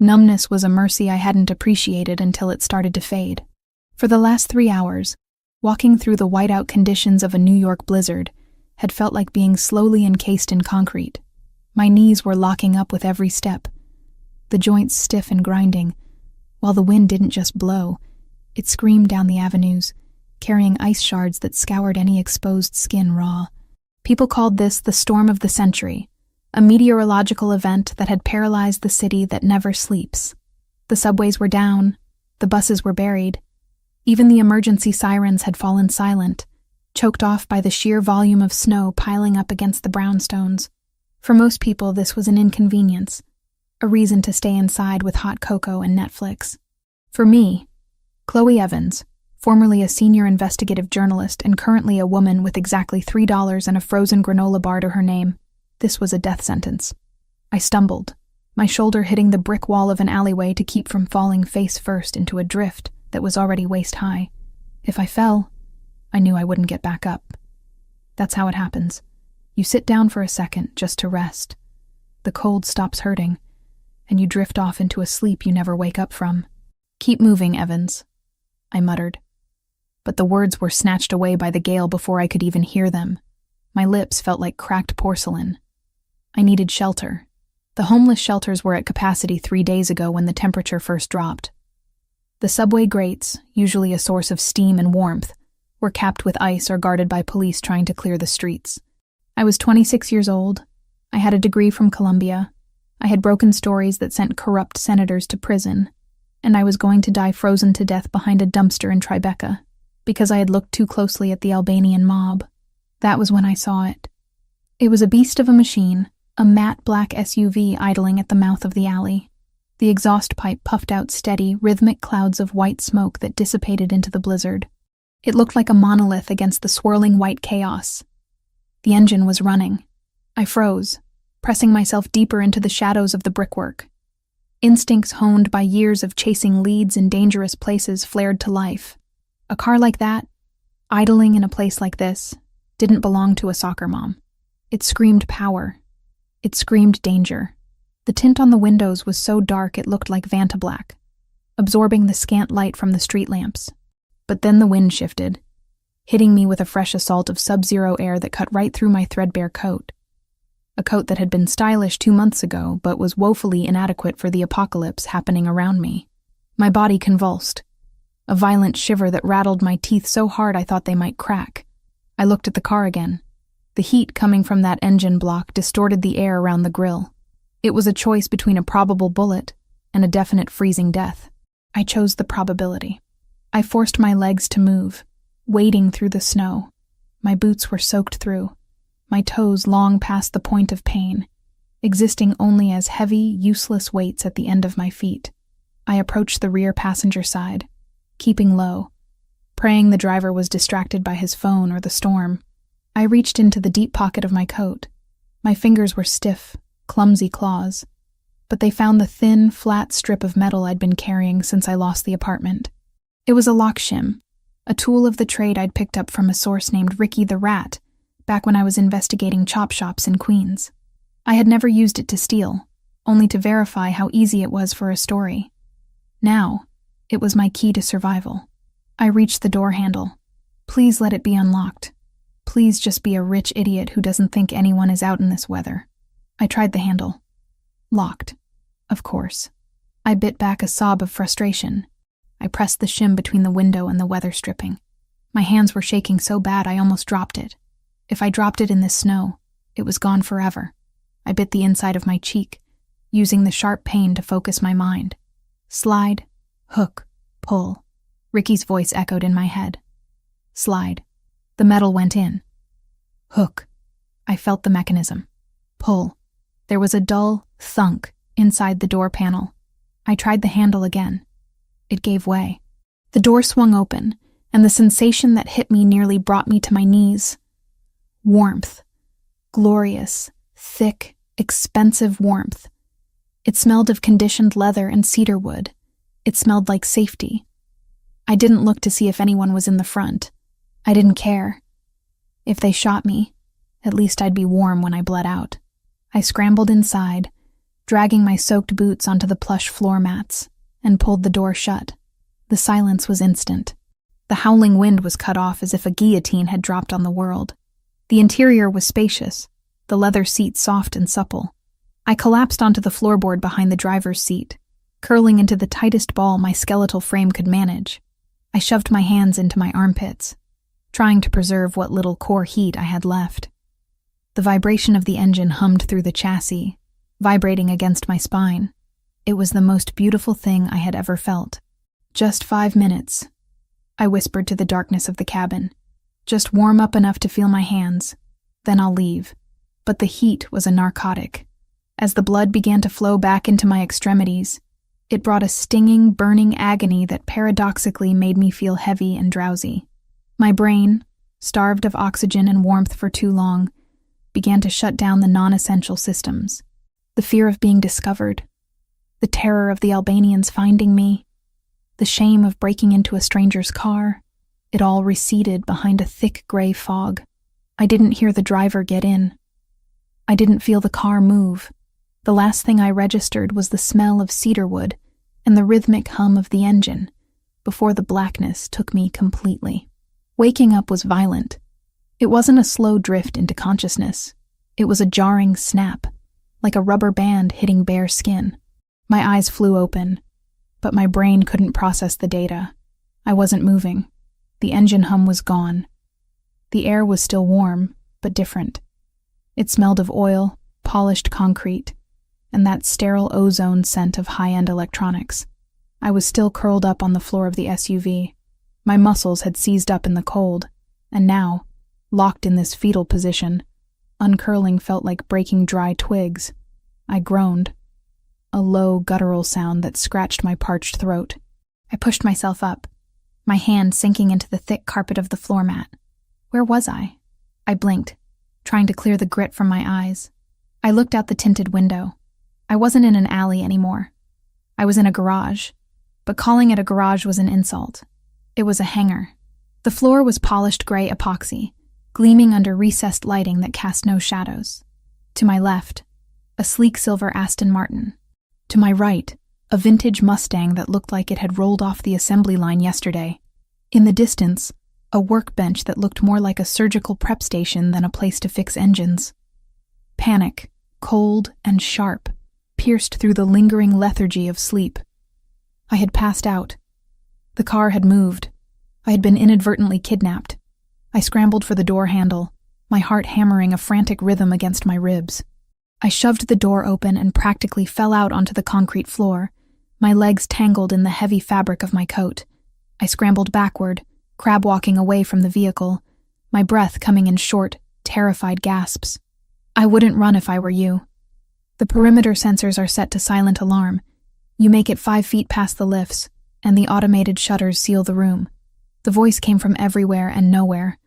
Numbness was a mercy I hadn't appreciated until it started to fade. For the last 3 hours, walking through the whiteout conditions of a New York blizzard had felt like being slowly encased in concrete. My knees were locking up with every step, the joints stiff and grinding, while the wind didn't just blow, it screamed down the avenues, carrying ice shards that scoured any exposed skin raw. People called this the storm of the century, a meteorological event that had paralyzed the city that never sleeps. The subways were down, the buses were buried, even the emergency sirens had fallen silent, choked off by the sheer volume of snow piling up against the brownstones. For most people, this was an inconvenience, a reason to stay inside with hot cocoa and Netflix. For me, Chloe Evans, formerly a senior investigative journalist and currently a woman with exactly $3 and a frozen granola bar to her name, this was a death sentence. I stumbled, my shoulder hitting the brick wall of an alleyway to keep from falling face first into a drift that was already waist-high. If I fell, I knew I wouldn't get back up. That's how it happens. You sit down for a second just to rest. The cold stops hurting, and you drift off into a sleep you never wake up from. "Keep moving, Evans," I muttered. But the words were snatched away by the gale before I could even hear them. My lips felt like cracked porcelain. I needed shelter. The homeless shelters were at capacity 3 days ago when the temperature first dropped. The subway grates, usually a source of steam and warmth, were capped with ice or guarded by police trying to clear the streets. I was 26 years old. I had a degree from Columbia. I had broken stories that sent corrupt senators to prison, and I was going to die frozen to death behind a dumpster in Tribeca because I had looked too closely at the Albanian mob. That was when I saw it. It was a beast of a machine, a matte black SUV idling at the mouth of the alley. The exhaust pipe puffed out steady, rhythmic clouds of white smoke that dissipated into the blizzard. It looked like a monolith against the swirling white chaos. The engine was running. I froze, pressing myself deeper into the shadows of the brickwork. Instincts honed by years of chasing leads in dangerous places flared to life. A car like that, idling in a place like this, didn't belong to a soccer mom. It screamed power. It screamed danger. The tint on the windows was so dark it looked like Vantablack, absorbing the scant light from the street lamps. But then the wind shifted, hitting me with a fresh assault of sub-zero air that cut right through my threadbare coat. A coat that had been stylish 2 months ago, but was woefully inadequate for the apocalypse happening around me. My body convulsed, a violent shiver that rattled my teeth so hard I thought they might crack. I looked at the car again. The heat coming from that engine block distorted the air around the grille. It was a choice between a probable bullet and a definite freezing death. I chose the probability. I forced my legs to move, wading through the snow. My boots were soaked through, my toes long past the point of pain, existing only as heavy, useless weights at the end of my feet. I approached the rear passenger side, keeping low, praying the driver was distracted by his phone or the storm. I reached into the deep pocket of my coat. My fingers were stiff, clumsy claws, but they found the thin, flat strip of metal I'd been carrying since I lost the apartment. It was a lock shim, a tool of the trade I'd picked up from a source named Ricky the Rat, back when I was investigating chop shops in Queens. I had never used it to steal, only to verify how easy it was for a story. Now, it was my key to survival. I reached the door handle. Please let it be unlocked. Please just be a rich idiot who doesn't think anyone is out in this weather. I tried the handle. Locked. Of course. I bit back a sob of frustration. I pressed the shim between the window and the weather stripping. My hands were shaking so bad I almost dropped it. If I dropped it in this snow, it was gone forever. I bit the inside of my cheek, using the sharp pain to focus my mind. Slide, hook, pull. Ricky's voice echoed in my head. Slide. The metal went in. Hook. I felt the mechanism. Pull. There was a dull thunk inside the door panel. I tried the handle again. It gave way. The door swung open, and the sensation that hit me nearly brought me to my knees. Warmth. Glorious, thick, expensive warmth. It smelled of conditioned leather and cedar wood. It smelled like safety. I didn't look to see if anyone was in the front. I didn't care. If they shot me, at least I'd be warm when I bled out. I scrambled inside, dragging my soaked boots onto the plush floor mats, and pulled the door shut. The silence was instant. The howling wind was cut off as if a guillotine had dropped on the world. The interior was spacious, the leather seat soft and supple. I collapsed onto the floorboard behind the driver's seat, curling into the tightest ball my skeletal frame could manage. I shoved my hands into my armpits, trying to preserve what little core heat I had left. The vibration of the engine hummed through the chassis, vibrating against my spine. It was the most beautiful thing I had ever felt. "Just 5 minutes," I whispered to the darkness of the cabin. "Just warm up enough to feel my hands. Then I'll leave." But the heat was a narcotic. As the blood began to flow back into my extremities, it brought a stinging, burning agony that paradoxically made me feel heavy and drowsy. My brain, starved of oxygen and warmth for too long, began to shut down the non-essential systems. The fear of being discovered, the terror of the Albanians finding me, the shame of breaking into a stranger's car, it all receded behind a thick gray fog. I didn't hear the driver get in. I didn't feel the car move. The last thing I registered was the smell of cedarwood and the rhythmic hum of the engine, before the blackness took me completely. Waking up was violent. It wasn't a slow drift into consciousness. It was a jarring snap, like a rubber band hitting bare skin. My eyes flew open, but my brain couldn't process the data. I wasn't moving. The engine hum was gone. The air was still warm, but different. It smelled of oil, polished concrete, and that sterile ozone scent of high-end electronics. I was still curled up on the floor of the SUV. My muscles had seized up in the cold, and now, locked in this fetal position, uncurling felt like breaking dry twigs. I groaned, a low, guttural sound that scratched my parched throat. I pushed myself up, my hand sinking into the thick carpet of the floor mat. Where was I? I blinked, trying to clear the grit from my eyes. I looked out the tinted window. I wasn't in an alley anymore. I was in a garage, but calling it a garage was an insult. It was a hangar. The floor was polished gray epoxy, gleaming under recessed lighting that cast no shadows. To my left, a sleek silver Aston Martin. To my right, a vintage Mustang that looked like it had rolled off the assembly line yesterday. In the distance, a workbench that looked more like a surgical prep station than a place to fix engines. Panic, cold and sharp, pierced through the lingering lethargy of sleep. I had passed out. The car had moved. I had been inadvertently kidnapped. I scrambled for the door handle, my heart hammering a frantic rhythm against my ribs. I shoved the door open and practically fell out onto the concrete floor, my legs tangled in the heavy fabric of my coat. I scrambled backward, crab-walking away from the vehicle, my breath coming in short, terrified gasps. I wouldn't run if I were you. The perimeter sensors are set to silent alarm. You make it 5 feet past the lifts, and the automated shutters seal the room. The voice came from everywhere and nowhere,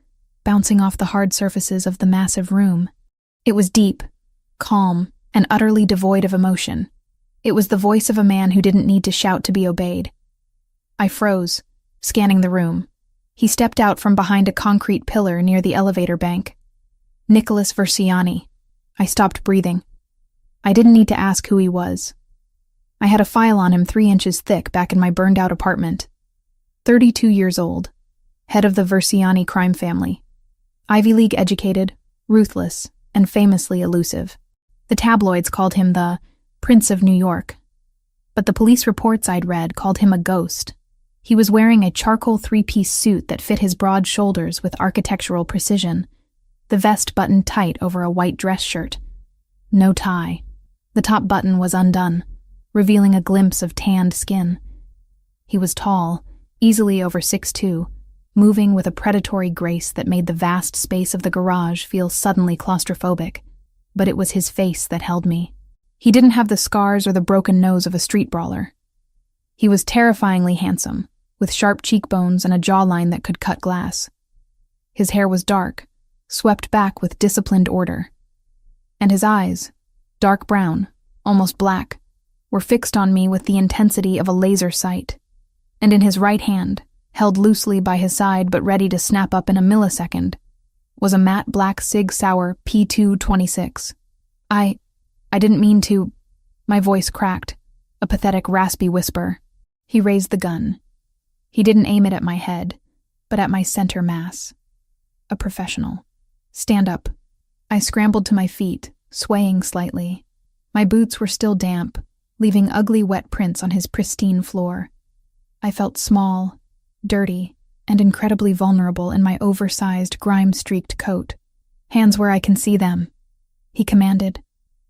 bouncing off the hard surfaces of the massive room. It was deep, calm, and utterly devoid of emotion. It was the voice of a man who didn't need to shout to be obeyed. I froze, scanning the room. He stepped out from behind a concrete pillar near the elevator bank. Nicholas Versiani. I stopped breathing. I didn't need to ask who he was. I had a file on him 3 inches thick back in my burned-out apartment. 32 years old, head of the Versiani crime family. Ivy League educated, ruthless, and famously elusive. The tabloids called him the Prince of New York. But the police reports I'd read called him a ghost. He was wearing a charcoal 3-piece suit that fit his broad shoulders with architectural precision, the vest buttoned tight over a white dress shirt. No tie. The top button was undone, revealing a glimpse of tanned skin. He was tall, easily over 6'2", moving with a predatory grace that made the vast space of the garage feel suddenly claustrophobic. But it was his face that held me. He didn't have the scars or the broken nose of a street brawler. He was terrifyingly handsome, with sharp cheekbones and a jawline that could cut glass. His hair was dark, swept back with disciplined order. And his eyes, dark brown, almost black, were fixed on me with the intensity of a laser sight. And in his right hand, held loosely by his side but ready to snap up in a millisecond, was a matte black Sig Sauer P226. I didn't mean to... My voice cracked, a pathetic, raspy whisper. He raised the gun. He didn't aim it at my head, but at my center mass. A professional. Stand up. I scrambled to my feet, swaying slightly. My boots were still damp, leaving ugly wet prints on his pristine floor. I felt small, dirty, and incredibly vulnerable in my oversized, grime-streaked coat. Hands where I can see them, he commanded.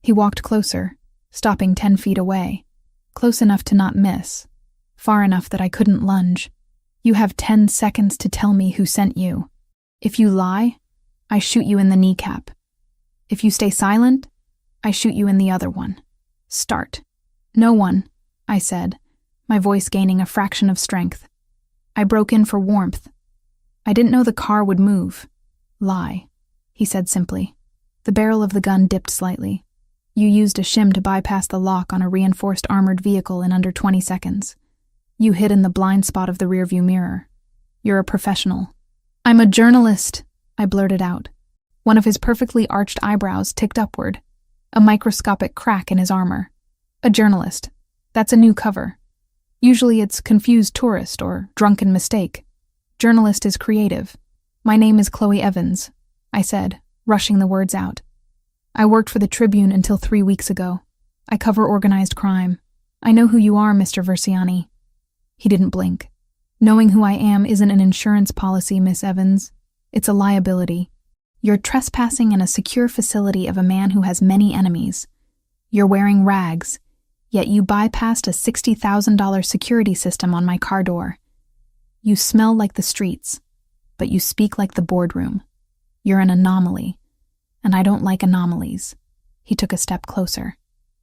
He walked closer, stopping 10 feet away, close enough to not miss, far enough that I couldn't lunge. You have 10 seconds to tell me who sent you. If you lie, I shoot you in the kneecap. If you stay silent, I shoot you in the other one. Start. No one, I said, my voice gaining a fraction of strength. I broke in for warmth. I didn't know the car would move. Lie, he said simply. The barrel of the gun dipped slightly. You used a shim to bypass the lock on a reinforced armored vehicle in under 20 seconds. You hid in the blind spot of the rearview mirror. You're a professional. I'm a journalist, I blurted out. One of his perfectly arched eyebrows ticked upward, a microscopic crack in his armor. A journalist. That's a new cover. Usually it's confused tourist or drunken mistake. Journalist is creative. My name is Chloe Evans, I said, rushing the words out. I worked for the Tribune until 3 weeks ago. I cover organized crime. I know who you are, Mr. Versiani. He didn't blink. Knowing who I am isn't an insurance policy, Miss Evans. It's a liability. You're trespassing in a secure facility of a man who has many enemies. You're wearing rags, yet you bypassed a $60,000 security system on my car door. You smell like the streets, but you speak like the boardroom. You're an anomaly, and I don't like anomalies. He took a step closer.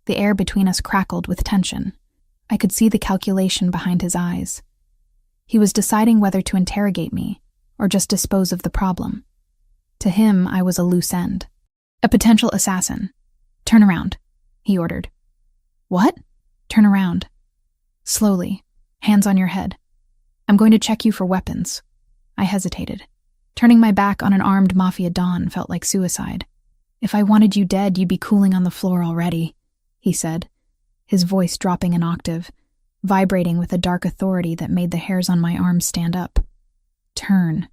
The air between us crackled with tension. I could see the calculation behind his eyes. He was deciding whether to interrogate me or just dispose of the problem. To him, I was a loose end. A potential assassin. Turn around, he ordered. What? Turn around. Slowly, hands on your head. I'm going to check you for weapons. I hesitated. Turning my back on an armed Mafia Don felt like suicide. If I wanted you dead, you'd be cooling on the floor already, he said, his voice dropping an octave, vibrating with a dark authority that made the hairs on my arms stand up. Turn.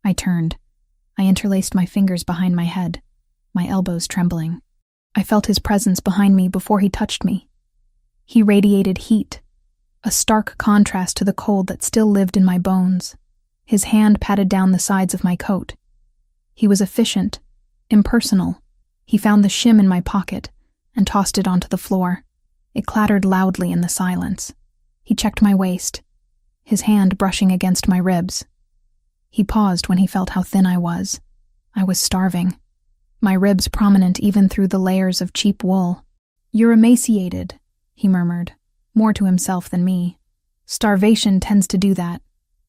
I turned. I interlaced my fingers behind my head, my elbows trembling. I felt his presence behind me before he touched me. He radiated heat, a stark contrast to the cold that still lived in my bones. His hand patted down the sides of my coat. He was efficient, impersonal. He found the shim in my pocket and tossed it onto the floor. It clattered loudly in the silence. He checked my waist, his hand brushing against my ribs. He paused when he felt how thin I was. I was starving, my ribs prominent even through the layers of cheap wool. You're emaciated, he murmured, more to himself than me. Starvation tends to do that,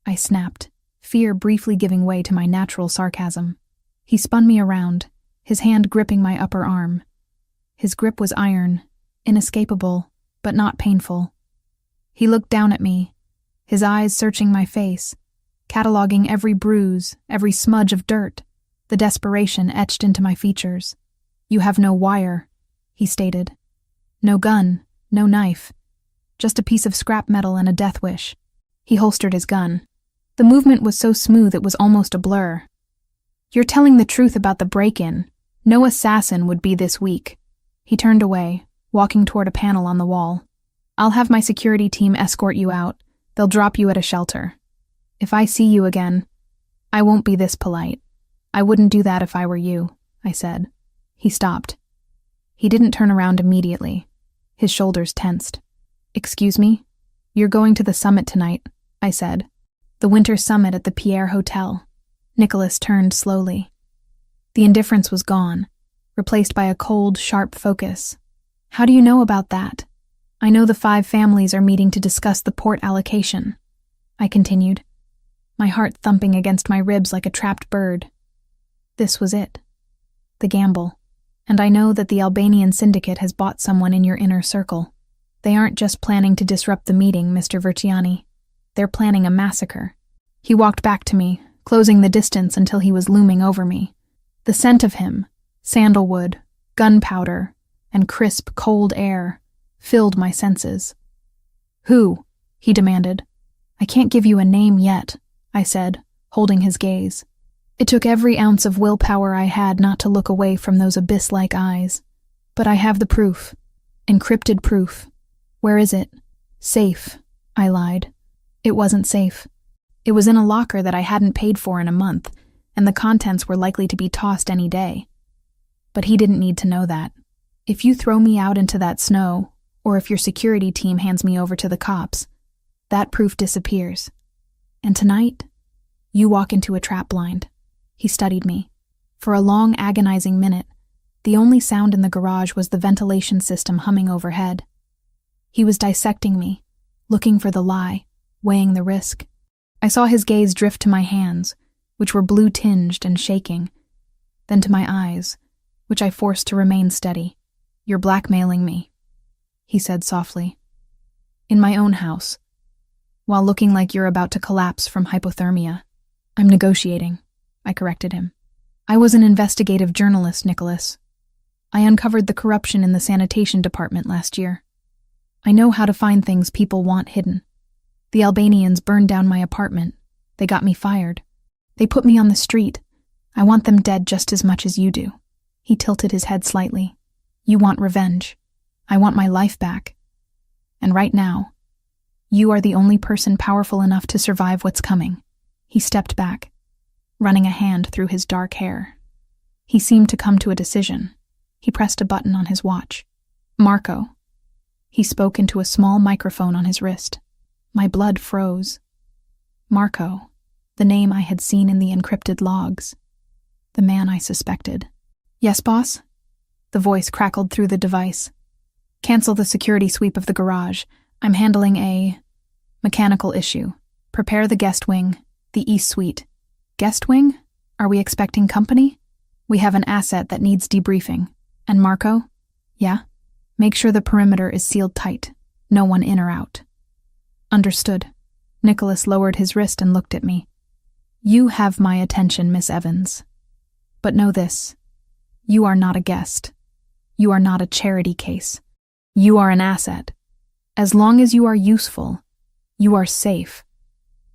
I snapped, fear briefly giving way to my natural sarcasm. He spun me around, his hand gripping my upper arm. His grip was iron, inescapable, but not painful. He looked down at me, his eyes searching my face, cataloging every bruise, every smudge of dirt, the desperation etched into my features. You have no wire, he stated. No gun, no knife, just a piece of scrap metal and a death wish. He holstered his gun. The movement was so smooth it was almost a blur. You're telling the truth about the break-in. No assassin would be this weak. He turned away, walking toward a panel on the wall. I'll have my security team escort you out. They'll drop you at a shelter. If I see you again, I won't be this polite. I wouldn't do that if I were you, I said. He stopped. He didn't turn around immediately. His shoulders tensed. Excuse me? You're going to the summit tonight, I said. The winter summit at the Pierre Hotel. Nicholas turned slowly. The indifference was gone, replaced by a cold, sharp focus. How do you know about that? I know the 5 families are meeting to discuss the port allocation, I continued, my heart thumping against my ribs like a trapped bird. This was it. The gamble. And I know that the Albanian syndicate has bought someone in your inner circle. They aren't just planning to disrupt the meeting, Mr. Verciani. They're planning a massacre. He walked back to me, closing the distance until he was looming over me. The scent of him, sandalwood, gunpowder, and crisp, cold air, filled my senses. "Who?" he demanded. "I can't give you a name yet," I said, holding his gaze. It took every ounce of willpower I had not to look away from those abyss-like eyes. "But I have the proof. Encrypted proof. Where is it?" "Safe," I lied. It wasn't safe. It was in a locker that I hadn't paid for in a month, and the contents were likely to be tossed any day. But he didn't need to know that. "If you throw me out into that snow, or if your security team hands me over to the cops, that proof disappears. And tonight, you walk into a trap blind." He studied me. For a long, agonizing minute, the only sound in the garage was the ventilation system humming overhead. He was dissecting me, looking for the lie, weighing the risk. I saw his gaze drift to my hands, which were blue-tinged and shaking, then to my eyes, which I forced to remain steady. "You're blackmailing me," he said softly. "In my own house, while looking like you're about to collapse from hypothermia." "I'm negotiating," I corrected him. "I was an investigative journalist, Nicholas. I uncovered the corruption in the sanitation department last year. I know how to find things people want hidden. The Albanians burned down my apartment. They got me fired. They put me on the street. I want them dead just as much as you do." He tilted his head slightly. "You want revenge. I want my life back. And right now, you are the only person powerful enough to survive what's coming." He stepped back, running a hand through his dark hair. He seemed to come to a decision. He pressed a button on his watch. "Marco." He spoke into a small microphone on his wrist. My blood froze. Marco, the name I had seen in the encrypted logs. The man I suspected. "Yes, boss?" The voice crackled through the device. "Cancel the security sweep of the garage. I'm handling a mechanical issue. Prepare the guest wing, the East Suite." "Guest wing? Are we expecting company?" "We have an asset that needs debriefing." "And Marco?" "Yeah? Make sure the perimeter is sealed tight. No one in or out." "Understood." Nicholas lowered his wrist and looked at me. "You have my attention, Miss Evans. But know this. You are not a guest. You are not a charity case. You are an asset. As long as you are useful, you are safe.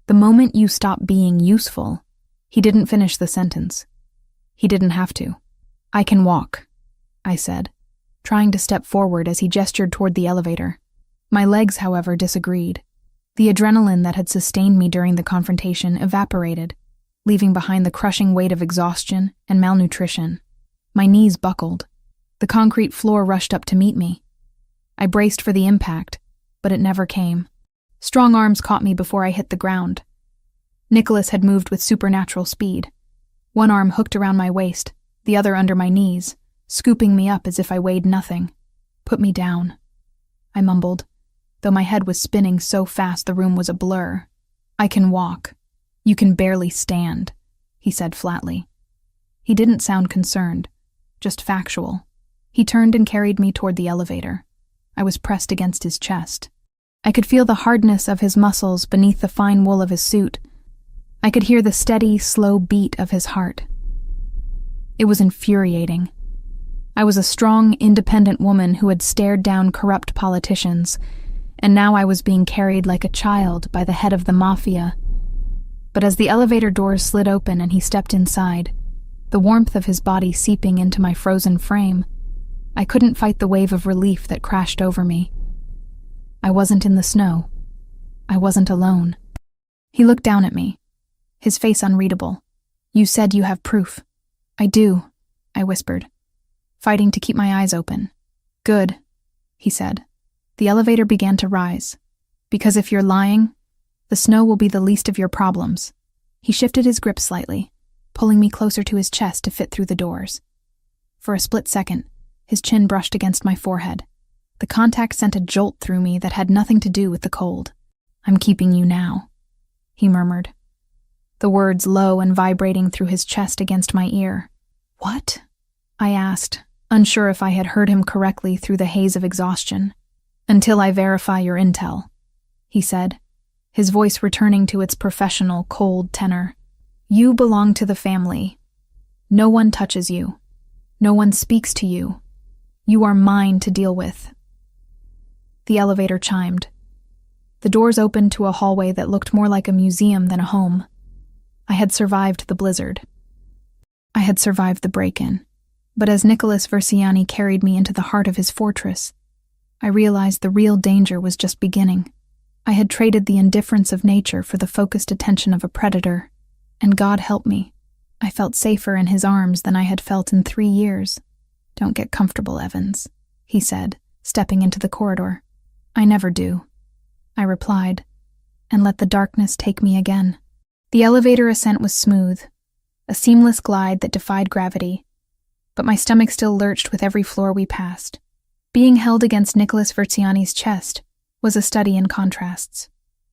The moment you stop being useful..." He didn't finish the sentence. He didn't have to. "I can walk," I said, trying to step forward as he gestured toward the elevator. My legs, however, disagreed. The adrenaline that had sustained me during the confrontation evaporated, leaving behind the crushing weight of exhaustion and malnutrition. My knees buckled. The concrete floor rushed up to meet me. I braced for the impact, but it never came. Strong arms caught me before I hit the ground. Nicholas had moved with supernatural speed. One arm hooked around my waist, the other under my knees, scooping me up as if I weighed nothing. "Put me down," I mumbled, though my head was spinning so fast the room was a blur. "I can walk. You can barely stand," he said flatly. He didn't sound concerned, just factual. He turned and carried me toward the elevator. I was pressed against his chest. I could feel the hardness of his muscles beneath the fine wool of his suit. I could hear the steady, slow beat of his heart. It was infuriating. I was a strong, independent woman who had stared down corrupt politicians, and now I was being carried like a child by the head of the Mafia. But as the elevator doors slid open and he stepped inside, the warmth of his body seeping into my frozen frame, I couldn't fight the wave of relief that crashed over me. I wasn't in the snow. I wasn't alone. He looked down at me, his face unreadable. "You said you have proof." "I do," I whispered, fighting to keep my eyes open. "Good," he said. The elevator began to rise. "Because if you're lying, the snow will be the least of your problems." He shifted his grip slightly, pulling me closer to his chest to fit through the doors. For a split second, his chin brushed against my forehead. The contact sent a jolt through me that had nothing to do with the cold. "I'm keeping you now," he murmured, the words low and vibrating through his chest against my ear. "What?" I asked, unsure if I had heard him correctly through the haze of exhaustion. "Until I verify your intel," he said, his voice returning to its professional, cold tenor. "You belong to the family. No one touches you. No one speaks to you. You are mine to deal with." The elevator chimed. The doors opened to a hallway that looked more like a museum than a home. I had survived the blizzard. I had survived the break-in. But as Nicholas Versiani carried me into the heart of his fortress, I realized the real danger was just beginning. I had traded the indifference of nature for the focused attention of a predator, and God help me, I felt safer in his arms than I had felt in 3 years. "Don't get comfortable, Evans," he said, stepping into the corridor. "I never do," I replied, and let the darkness take me again. The elevator ascent was smooth, a seamless glide that defied gravity, but my stomach still lurched with every floor we passed. Being held against Nicholas Versiani's chest was a study in contrasts.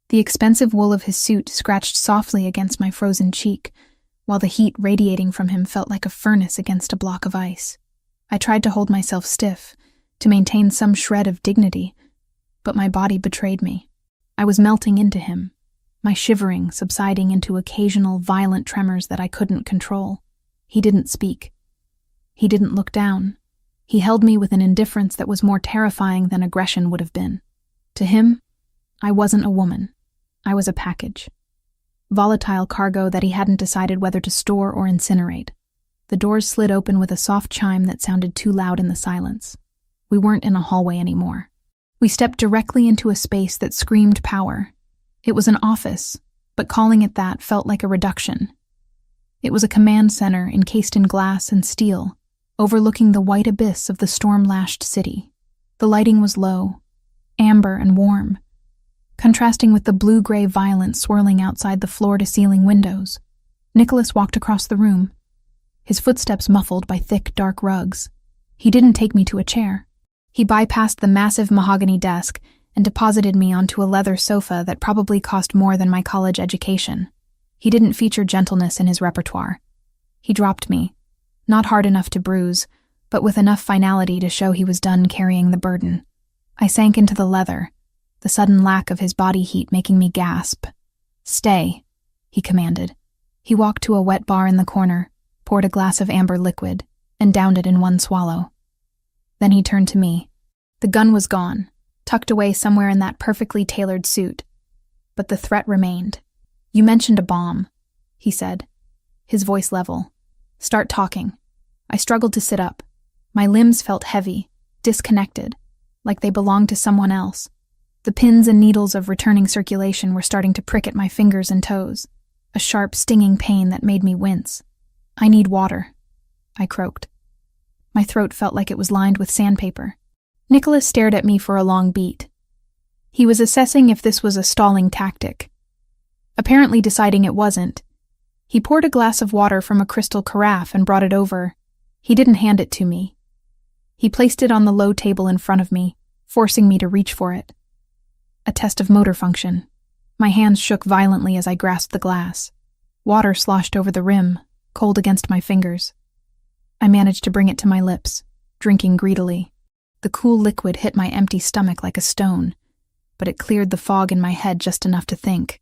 The expensive wool of his suit scratched softly against my frozen cheek, while the heat radiating from him felt like a furnace against a block of ice. I tried to hold myself stiff, to maintain some shred of dignity, but my body betrayed me. I was melting into him, my shivering subsiding into occasional violent tremors that I couldn't control. He didn't speak. He didn't look down. He held me with an indifference that was more terrifying than aggression would have been. To him, I wasn't a woman. I was a package. Volatile cargo that he hadn't decided whether to store or incinerate. The doors slid open with a soft chime that sounded too loud in the silence. We weren't in a hallway anymore. We stepped directly into a space that screamed power. It was an office, but calling it that felt like a reduction. It was a command center encased in glass and steel, overlooking the white abyss of the storm-lashed city. The lighting was low, amber and warm, contrasting with the blue-gray violence swirling outside the floor-to-ceiling windows. Nicholas walked across the room, his footsteps muffled by thick, dark rugs. He didn't take me to a chair. He bypassed the massive mahogany desk and deposited me onto a leather sofa that probably cost more than my college education. He didn't feature gentleness in his repertoire. He dropped me, not hard enough to bruise, but with enough finality to show he was done carrying the burden. I sank into the leather, the sudden lack of his body heat making me gasp. "Stay," he commanded. He walked to a wet bar in the corner, poured a glass of amber liquid, and downed it in one swallow. Then he turned to me. The gun was gone, tucked away somewhere in that perfectly tailored suit. But the threat remained. "You mentioned a bomb," he said, his voice level. "Start talking." I struggled to sit up. My limbs felt heavy, disconnected, like they belonged to someone else. The pins and needles of returning circulation were starting to prick at my fingers and toes, a sharp, stinging pain that made me wince. "I need water," I croaked. My throat felt like it was lined with sandpaper. Nicholas stared at me for a long beat. He was assessing if this was a stalling tactic. Apparently deciding it wasn't, he poured a glass of water from a crystal carafe and brought it over. He didn't hand it to me. He placed it on the low table in front of me, forcing me to reach for it. A test of motor function. My hands shook violently as I grasped the glass. Water sloshed over the rim, cold against my fingers. I managed to bring it to my lips, drinking greedily. The cool liquid hit my empty stomach like a stone, but it cleared the fog in my head just enough to think.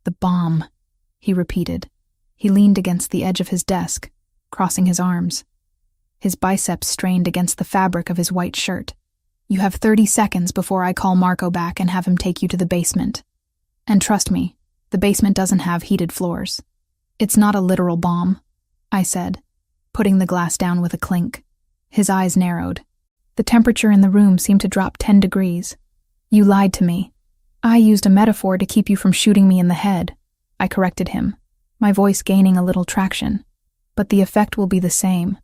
"The bomb," he repeated. He leaned against the edge of his desk, crossing his arms. His biceps strained against the fabric of his white shirt. "You have 30 seconds before I call Marco back and have him take you to the basement. And trust me, the basement doesn't have heated floors. It's not a literal bomb," I said, putting the glass down with a clink. His eyes narrowed. The temperature in the room seemed to drop 10 degrees. "You lied to me. I used a metaphor to keep you from shooting me in the head," I corrected him, my voice gaining a little traction. "But the effect will be the same.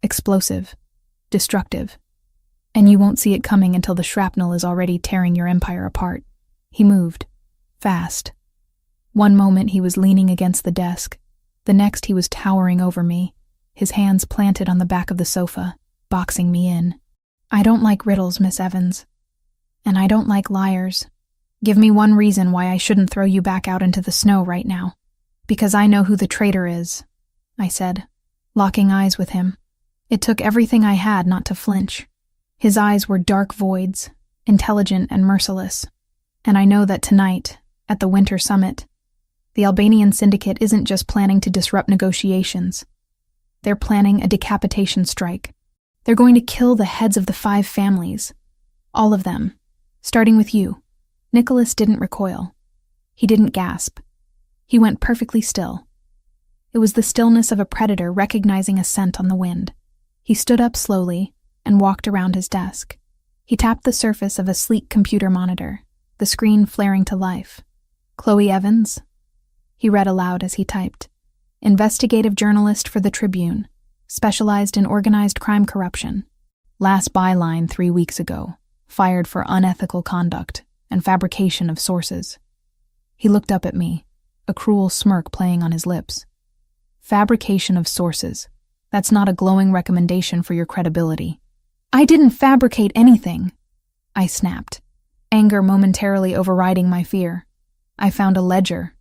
Explosive. Destructive. And you won't see it coming until the shrapnel is already tearing your empire apart." He moved. Fast. One moment he was leaning against the desk. The next he was towering over me, his hands planted on the back of the sofa, boxing me in. "I don't like riddles, Miss Evans. And I don't like liars. Give me one reason why I shouldn't throw you back out into the snow right now." "Because I know who the traitor is," I said, locking eyes with him. It took everything I had not to flinch. His eyes were dark voids, intelligent and merciless. And I know that tonight, at the Winter Summit, the Albanian syndicate isn't just planning to disrupt negotiations. They're planning a decapitation strike. They're going to kill the heads of the 5 families. All of them. Starting with you." Nicholas didn't recoil. He didn't gasp. He went perfectly still. It was the stillness of a predator recognizing a scent on the wind. He stood up slowly and walked around his desk. He tapped the surface of a sleek computer monitor, the screen flaring to life. "Chloe Evans?" He read aloud as he typed. "Investigative journalist for the Tribune, specialized in organized crime corruption. Last byline 3 weeks ago, fired for unethical conduct and fabrication of sources." He looked up at me, a cruel smirk playing on his lips. "Fabrication of sources. That's not a glowing recommendation for your credibility." "I didn't fabricate anything," I snapped, anger momentarily overriding my fear. "I found a ledger,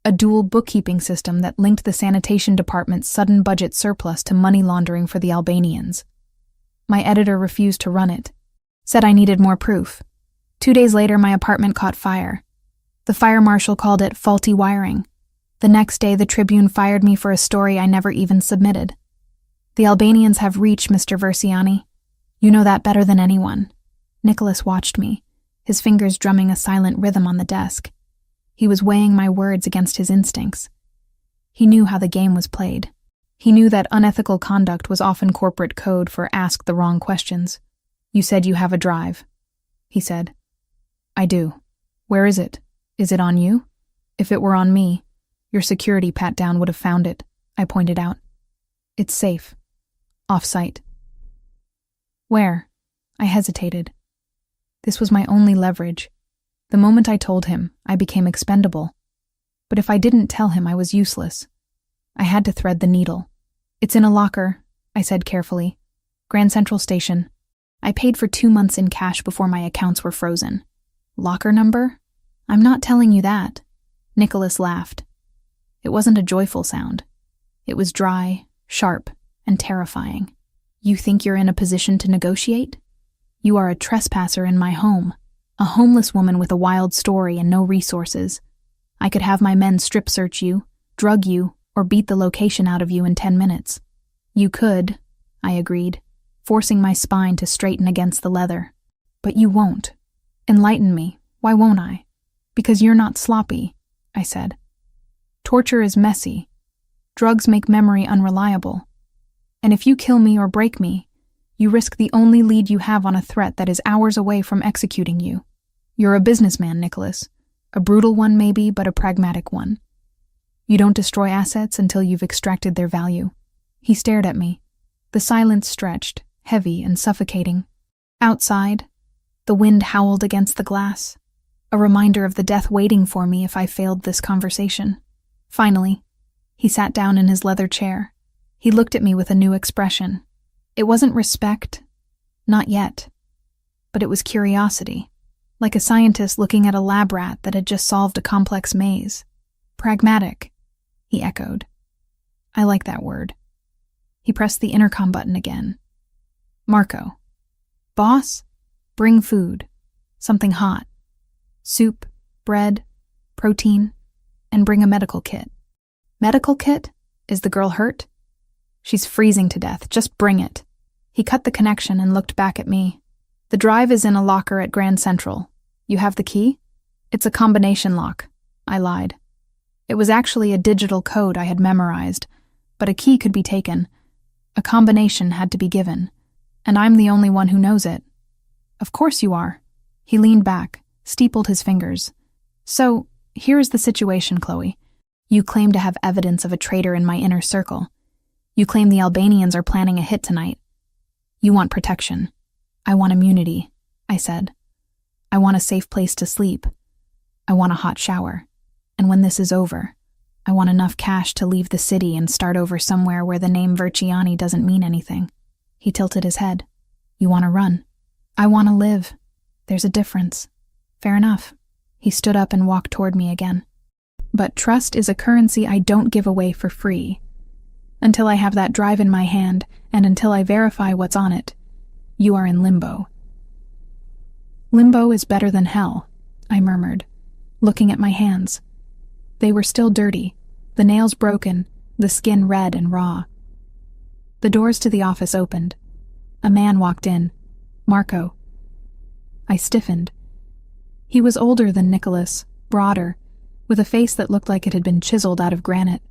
a dual bookkeeping system that linked the sanitation department's sudden budget surplus to money laundering for the Albanians. My editor refused to run it, said I needed more proof. 2 days later, my apartment caught fire. The fire marshal called it faulty wiring. The next day, the Tribune fired me for a story I never even submitted. The Albanians have reach, Mr. Versiani. You know that better than anyone." Nicholas watched me, his fingers drumming a silent rhythm on the desk. He was weighing my words against his instincts. He knew how the game was played. He knew that unethical conduct was often corporate code for ask the wrong questions. "You said you have a drive," he said. "I do. Where is it? Is it on you?" "If it were on me, your security pat-down would have found it," I pointed out. "It's safe. Off-site." "Where?" I hesitated. This was my only leverage. The moment I told him, I became expendable. But if I didn't tell him, I was useless. I had to thread the needle. "It's in a locker," I said carefully. "Grand Central Station. I paid for 2 months in cash before my accounts were frozen." "Locker number?" "I'm not telling you that." Nicholas laughed. It wasn't a joyful sound. It was dry, sharp, and terrifying. "You think you're in a position to negotiate? You are a trespasser in my home, a homeless woman with a wild story and no resources. I could have my men strip search you, drug you, or beat the location out of you in 10 minutes. "You could," I agreed, forcing my spine to straighten against the leather. "But you won't. Enlighten me. Why won't I?" "Because you're not sloppy," I said. "Torture is messy. Drugs make memory unreliable. And if you kill me or break me, you risk the only lead you have on a threat that is hours away from executing you. You're a businessman, Nicholas. A brutal one maybe, but a pragmatic one. You don't destroy assets until you've extracted their value." He stared at me. The silence stretched, heavy and suffocating. Outside, the wind howled against the glass, a reminder of the death waiting for me if I failed this conversation. Finally, he sat down in his leather chair. He looked at me with a new expression. It wasn't respect, not yet, but it was curiosity, like a scientist looking at a lab rat that had just solved a complex maze. "Pragmatic," he echoed. I like that word. He pressed the intercom button again. "Marco. Boss, bring food. Something hot. Soup, bread, protein, and bring a medical kit." "Medical kit? Is the girl hurt?" "She's freezing to death. Just bring it." He cut the connection and looked back at me. "The drive is in a locker at Grand Central. You have the key?" "It's a combination lock," I lied. It was actually a digital code I had memorized, but a key could be taken. A combination had to be given, and I'm the only one who knows it. "Of course you are." He leaned back, steepled his fingers. "So, here is the situation, Chloe. You claim to have evidence of a traitor in my inner circle. You claim the Albanians are planning a hit tonight. You want protection. I want immunity," I said. "I want a safe place to sleep. I want a hot shower. And when this is over, I want enough cash to leave the city and start over somewhere where the name Verciani doesn't mean anything." He tilted his head. "You want to run. I want to live. There's a difference." "Fair enough." He stood up and walked toward me again. "But trust is a currency I don't give away for free. Until I have that drive in my hand, and until I verify what's on it, you are in limbo." "Limbo is better than hell," I murmured, looking at my hands. They were still dirty, the nails broken, the skin red and raw. The doors to the office opened. A man walked in. "Marco." I stiffened, He was older than Nicholas, broader, with a face that looked like it had been chiseled out of granite.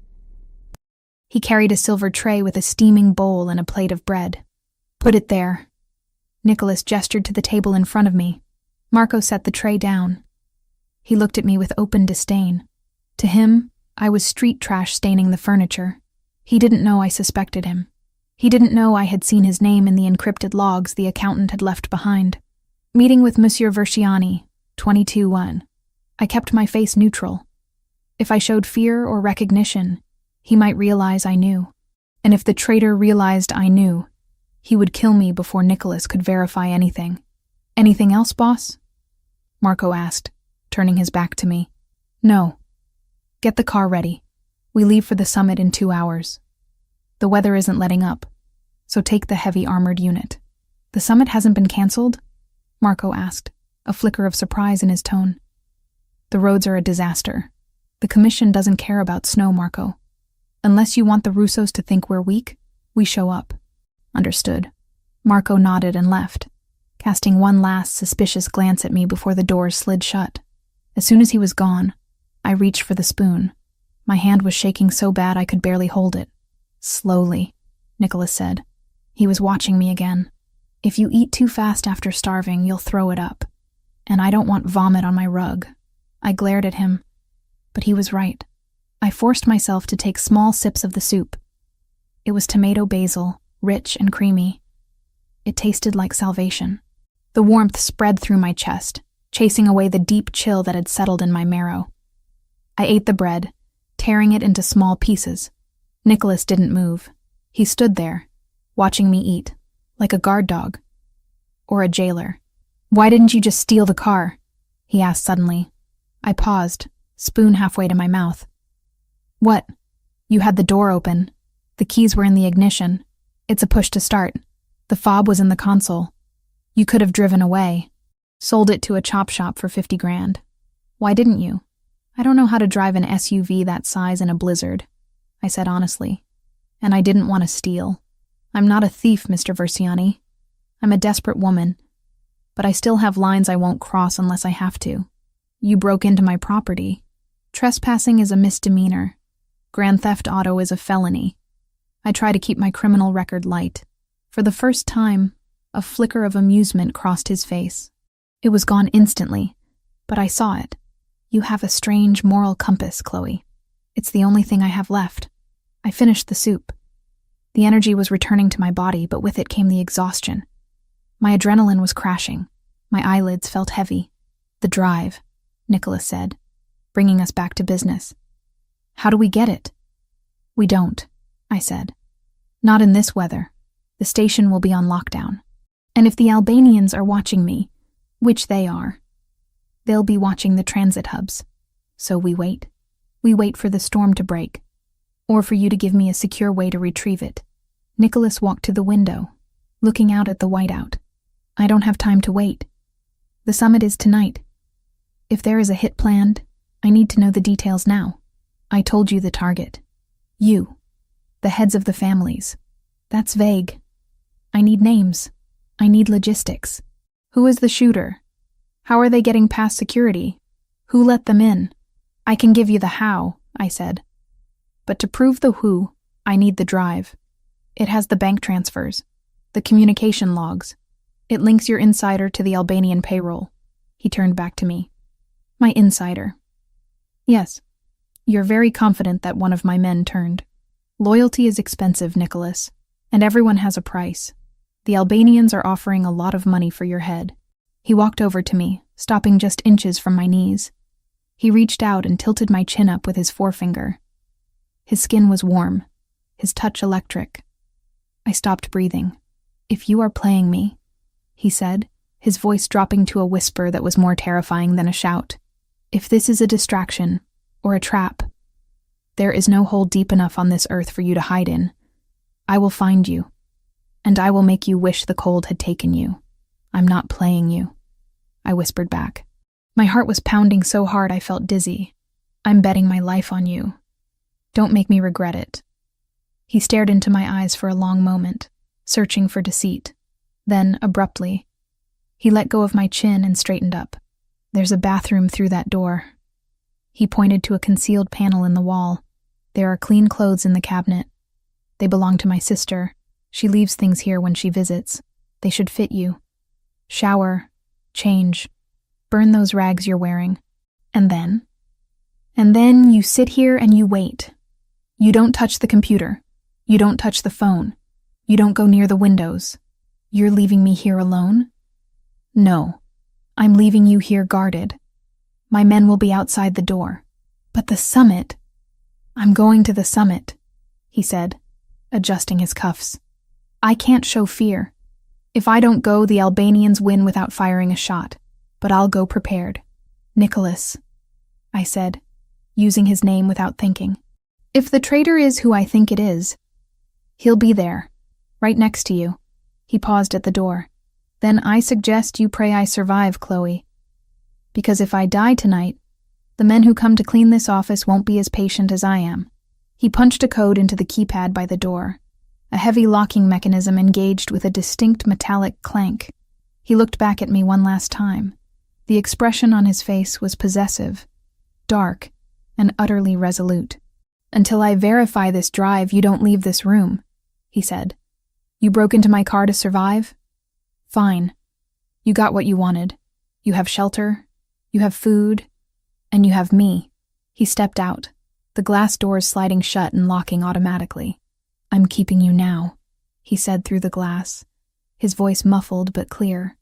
He carried a silver tray with a steaming bowl and a plate of bread. "Put it there." Nicholas gestured to the table in front of me. Marco set the tray down. He looked at me with open disdain. To him, I was street trash staining the furniture. He didn't know I suspected him. He didn't know I had seen his name in the encrypted logs the accountant had left behind. Meeting with Monsieur Versiani, 22-1. I kept my face neutral. If I showed fear or recognition, he might realize I knew. And if the traitor realized I knew, he would kill me before Nicholas could verify anything. "Anything else, boss?" Marco asked, turning his back to me. "No. Get the car ready. We leave for the summit in 2 hours. The weather isn't letting up, so take the heavy armored unit." "The summit hasn't been canceled?" Marco asked, a flicker of surprise in his tone. "The roads are a disaster. The commission doesn't care about snow, Marco. Unless you want the Russos to think we're weak, we show up." "Understood." Marco nodded and left, casting one last suspicious glance at me before the doors slid shut. As soon as he was gone, I reached for the spoon. My hand was shaking so bad I could barely hold it. "Slowly," Nicholas said. He was watching me again. "If you eat too fast after starving, you'll throw it up. And I don't want vomit on my rug." I glared at him, but he was right. I forced myself to take small sips of the soup. It was tomato basil, rich and creamy. It tasted like salvation. The warmth spread through my chest, chasing away the deep chill that had settled in my marrow. I ate the bread, tearing it into small pieces. Nicholas didn't move. He stood there, watching me eat, like a guard dog. Or a jailer. "Why didn't you just steal the car?" he asked suddenly. I paused, spoon halfway to my mouth. "What? You had the door open. The keys were in the ignition. It's a push to start. The fob was in the console. You could have driven away. Sold it to a chop shop for 50 grand. Why didn't you?" "I don't know how to drive an SUV that size in a blizzard," I said honestly. "And I didn't want to steal. I'm not a thief, Mr. Versiani. I'm a desperate woman. But I still have lines I won't cross unless I have to. You broke into my property. Trespassing is a misdemeanor. Grand theft auto is a felony. I try to keep my criminal record light." For the first time, a flicker of amusement crossed his face. It was gone instantly, but I saw it. "You have a strange moral compass, Chloe. It's the only thing I have left." I finished the soup. The energy was returning to my body, but with it came the exhaustion. My adrenaline was crashing. My eyelids felt heavy. "The drive," Nicholas said, bringing us back to business. "How do we get it?" "We don't," I said. "Not in this weather. The station will be on lockdown. And if the Albanians are watching me, which they are, they'll be watching the transit hubs. So we wait. We wait for the storm to break, or for you to give me a secure way to retrieve it." Nicholas walked to the window, looking out at the whiteout. "I don't have time to wait. The summit is tonight. If there is a hit planned, I need to know the details now. I told you the target. You. The heads of the families. That's vague. I need names. I need logistics. Who is the shooter? How are they getting past security? Who let them in? I can give you the how," I said. "But to prove the who, I need the drive. It has the bank transfers, the communication logs. It links your insider to the Albanian payroll." He turned back to me. "My insider. Yes, you're very confident that one of my men turned. Loyalty is expensive, Nicholas, and everyone has a price. The Albanians are offering a lot of money for your head." He walked over to me, stopping just inches from my knees. He reached out and tilted my chin up with his forefinger. His skin was warm, his touch electric. I stopped breathing. "If you are playing me," he said, his voice dropping to a whisper that was more terrifying than a shout. "If this is a distraction, or a trap, there is no hole deep enough on this earth for you to hide in. I will find you, and I will make you wish the cold had taken you. I'm not playing you," I whispered back. My heart was pounding so hard I felt dizzy. "I'm betting my life on you. Don't make me regret it." He stared into my eyes for a long moment, searching for deceit. Then, abruptly, he let go of my chin and straightened up. There's a bathroom through that door. He pointed to a concealed panel in the wall. There are clean clothes in the cabinet. They belong to my sister. She leaves things here when she visits. They should fit you. Shower, change, burn those rags you're wearing. And then? And then you sit here and you wait. You don't touch the computer. You don't touch the phone. You don't go near the windows. You're leaving me here alone? No. I'm leaving you here guarded. My men will be outside the door. But the summit? I'm going to the summit, he said, adjusting his cuffs. I can't show fear. If I don't go, the Albanians win without firing a shot. But I'll go prepared. Nicholas, I said, using his name without thinking. If the traitor is who I think it is, he'll be there, right next to you. He paused at the door. Then I suggest you pray I survive, Chloe. Because if I die tonight, the men who come to clean this office won't be as patient as I am. He punched a code into the keypad by the door. A heavy locking mechanism engaged with a distinct metallic clank. He looked back at me one last time. The expression on his face was possessive, dark, and utterly resolute. Until I verify this drive, you don't leave this room, he said. You broke into my car to survive? Fine. You got what you wanted. You have shelter, you have food, and you have me. He stepped out, the glass doors sliding shut and locking automatically. I'm keeping you now, he said through the glass, his voice muffled but clear.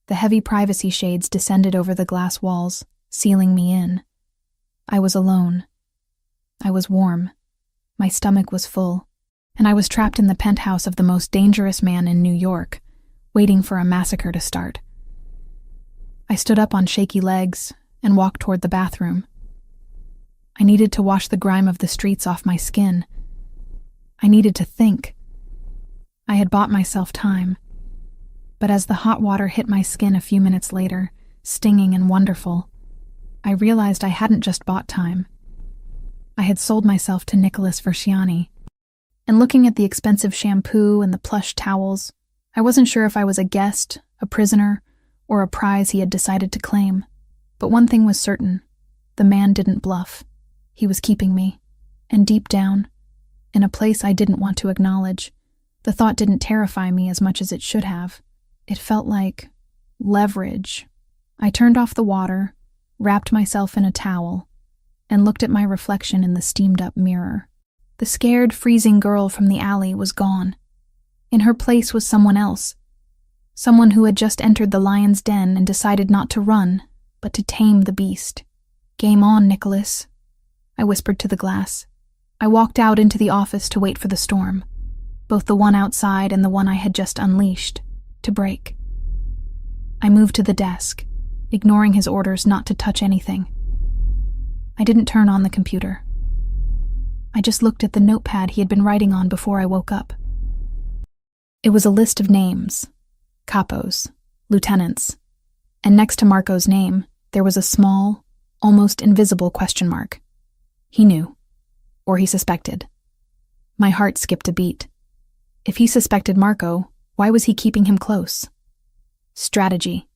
The heavy privacy shades descended over the glass walls, sealing me in. I was alone. I was warm. My stomach was full, and I was trapped in the penthouse of the most dangerous man in New York, waiting for a massacre to start. I stood up on shaky legs and walked toward the bathroom. I needed to wash the grime of the streets off my skin. I needed to think. I had bought myself time. But as the hot water hit my skin a few minutes later, stinging and wonderful, I realized I hadn't just bought time. I had sold myself to Nicholas Versiani. And looking at the expensive shampoo and the plush towels, I wasn't sure if I was a guest, a prisoner, or a prize he had decided to claim. But one thing was certain. The man didn't bluff. He was keeping me. And deep down, in a place I didn't want to acknowledge, the thought didn't terrify me as much as it should have. It felt like leverage. I turned off the water, wrapped myself in a towel, and looked at my reflection in the steamed-up mirror. The scared, freezing girl from the alley was gone. In her place was someone else. Someone who had just entered the lion's den and decided not to run, but to tame the beast. Game on, Nicholas, I whispered to the glass. I walked out into the office to wait for the storm, both the one outside and the one I had just unleashed, to break. I moved to the desk, ignoring his orders not to touch anything. I didn't turn on the computer. I just looked at the notepad he had been writing on before I woke up. It was a list of names, capos, lieutenants, and next to Marco's name, there was a small, almost invisible question mark. He knew, or he suspected. My heart skipped a beat. If he suspected Marco, why was he keeping him close? Strategy.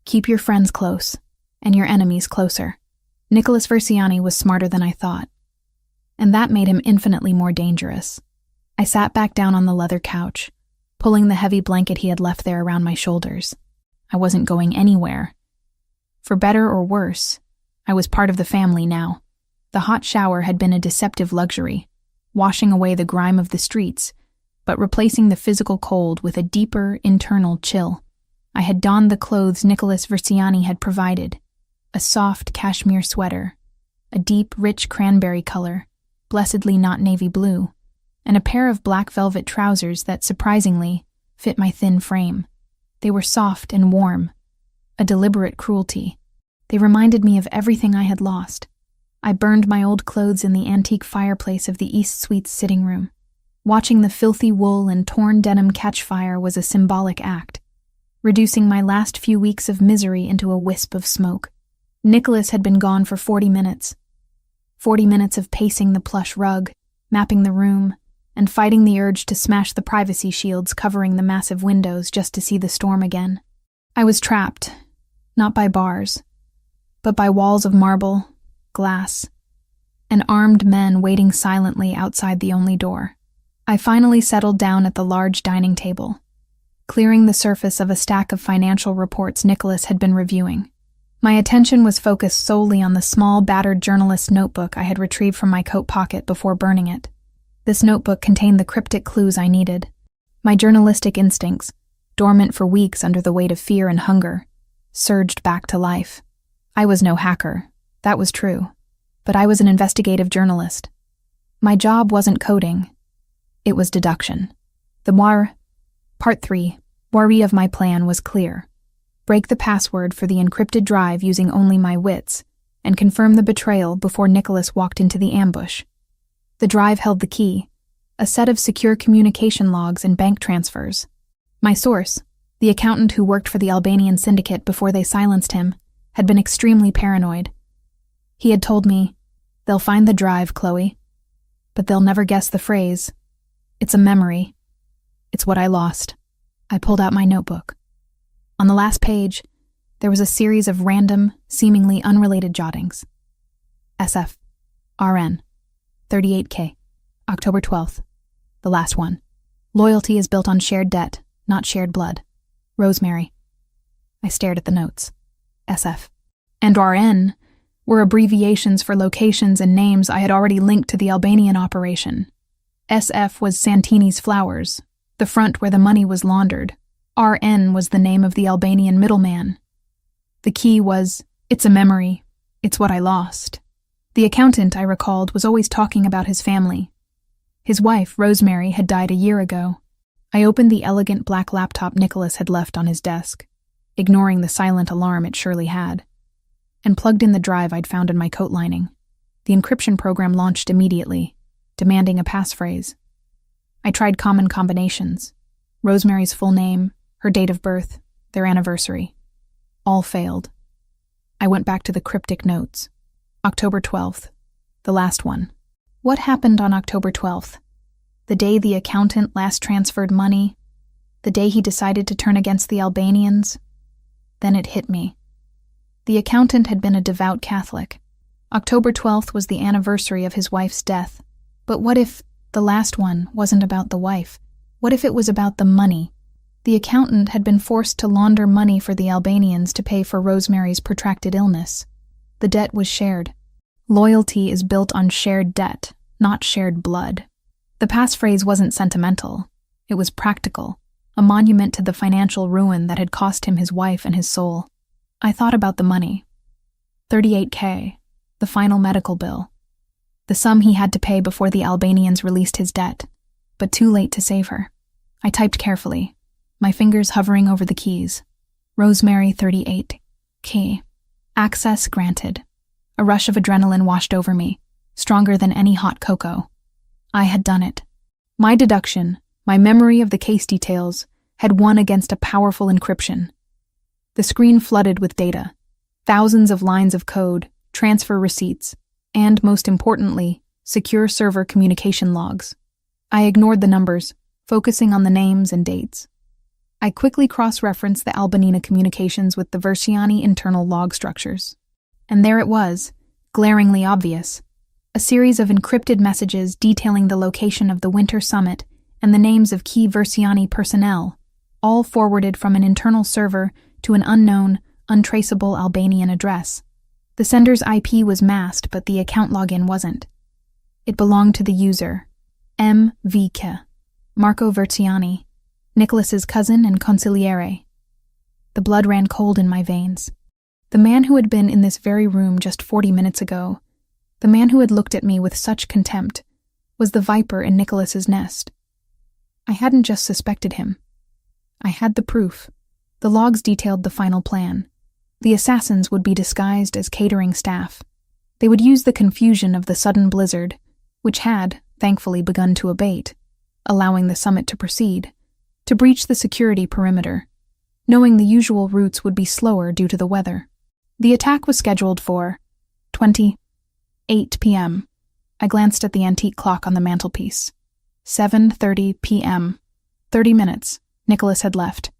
Keep your friends close, and your enemies closer. Nicholas Versiani was smarter than I thought, and that made him infinitely more dangerous. I sat back down on the leather couch, pulling the heavy blanket he had left there around my shoulders. I wasn't going anywhere. For better or worse, I was part of the family now. The hot shower had been a deceptive luxury, washing away the grime of the streets, but replacing the physical cold with a deeper, internal chill. I had donned the clothes Nicholas Versiani had provided, a soft cashmere sweater, a deep, rich cranberry color, blessedly not navy blue, and a pair of black velvet trousers that, surprisingly, fit my thin frame. They were soft and warm, a deliberate cruelty. They reminded me of everything I had lost. I burned my old clothes in the antique fireplace of the East Suite's sitting room. Watching the filthy wool and torn denim catch fire was a symbolic act, reducing my last few weeks of misery into a wisp of smoke. Nicholas had been gone for 40 minutes. 40 minutes of pacing the plush rug, mapping the room, and fighting the urge to smash the privacy shields covering the massive windows just to see the storm again. I was trapped, not by bars, but by walls of marble, glass, and armed men waiting silently outside the only door. I finally settled down at the large dining table, clearing the surface of a stack of financial reports Nicholas had been reviewing. My attention was focused solely on the small, battered journalist's notebook I had retrieved from my coat pocket before burning it. This notebook contained the cryptic clues I needed. My journalistic instincts, dormant for weeks under the weight of fear and hunger, surged back to life. I was no hacker, that was true, but I was an investigative journalist. My job wasn't coding, it was deduction. Part 3, worry of my plan was clear. Break the password for the encrypted drive using only my wits, and confirm the betrayal before Nicholas walked into the ambush. The drive held the key, a set of secure communication logs and bank transfers. My source, the accountant who worked for the Albanian syndicate before they silenced him, had been extremely paranoid. He had told me, "They'll find the drive, Chloe, but they'll never guess the phrase. It's a memory. It's what I lost." I pulled out my notebook. On the last page, there was a series of random, seemingly unrelated jottings. SF, RN, 38K, October 12th, the last one. Loyalty is built on shared debt, not shared blood. Rosemary. I stared at the notes. SF and RN were abbreviations for locations and names I had already linked to the Albanian operation. SF was Santini's Flowers, the front where the money was laundered. RN was the name of the Albanian middleman. The key was, "It's a memory. It's what I lost." The accountant, I recalled, was always talking about his family. His wife, Rosemary, had died a year ago. I opened the elegant black laptop Nicholas had left on his desk, ignoring the silent alarm it surely had, and plugged in the drive I'd found in my coat lining. The encryption program launched immediately, demanding a passphrase. I tried common combinations: Rosemary's full name, her date of birth, their anniversary. All failed. I went back to the cryptic notes. October 12th, the last one. What happened on October 12th? The day the accountant last transferred money? The day he decided to turn against the Albanians? Then it hit me. The accountant had been a devout Catholic. October 12th was the anniversary of his wife's death. But what if the last one wasn't about the wife? What if it was about the money? The accountant had been forced to launder money for the Albanians to pay for Rosemary's protracted illness. The debt was shared. Loyalty is built on shared debt, not shared blood. The passphrase wasn't sentimental. It was practical, a monument to the financial ruin that had cost him his wife and his soul. I thought about the money. 38K, the final medical bill. The sum he had to pay before the Albanians released his debt, but too late to save her. I typed carefully, my fingers hovering over the keys. Rosemary 38. Key. Access granted. A rush of adrenaline washed over me, stronger than any hot cocoa. I had done it. My deduction, my memory of the case details, had won against a powerful encryption. The screen flooded with data, thousands of lines of code, transfer receipts, and, most importantly, secure server communication logs. I ignored the numbers, focusing on the names and dates. I quickly cross-referenced the Albanina communications with the Versiani internal log structures. And there it was, glaringly obvious. A series of encrypted messages detailing the location of the Winter Summit and the names of key Versiani personnel, all forwarded from an internal server to an unknown, untraceable Albanian address. The sender's IP was masked, but the account login wasn't. It belonged to the user, M.V.K., Marco Versiani, Nicholas's cousin and consigliere. The blood ran cold in my veins. The man who had been in this very room just 40 minutes ago, the man who had looked at me with such contempt, was the viper in Nicholas's nest. I hadn't just suspected him. I had the proof. The logs detailed the final plan. The assassins would be disguised as catering staff. They would use the confusion of the sudden blizzard, which had, thankfully, begun to abate, allowing the summit to proceed, to breach the security perimeter, knowing the usual routes would be slower due to the weather. The attack was scheduled for 8 p.m. I glanced at the antique clock on the mantelpiece. 7:30 p.m. 30 minutes. Nicholas had left.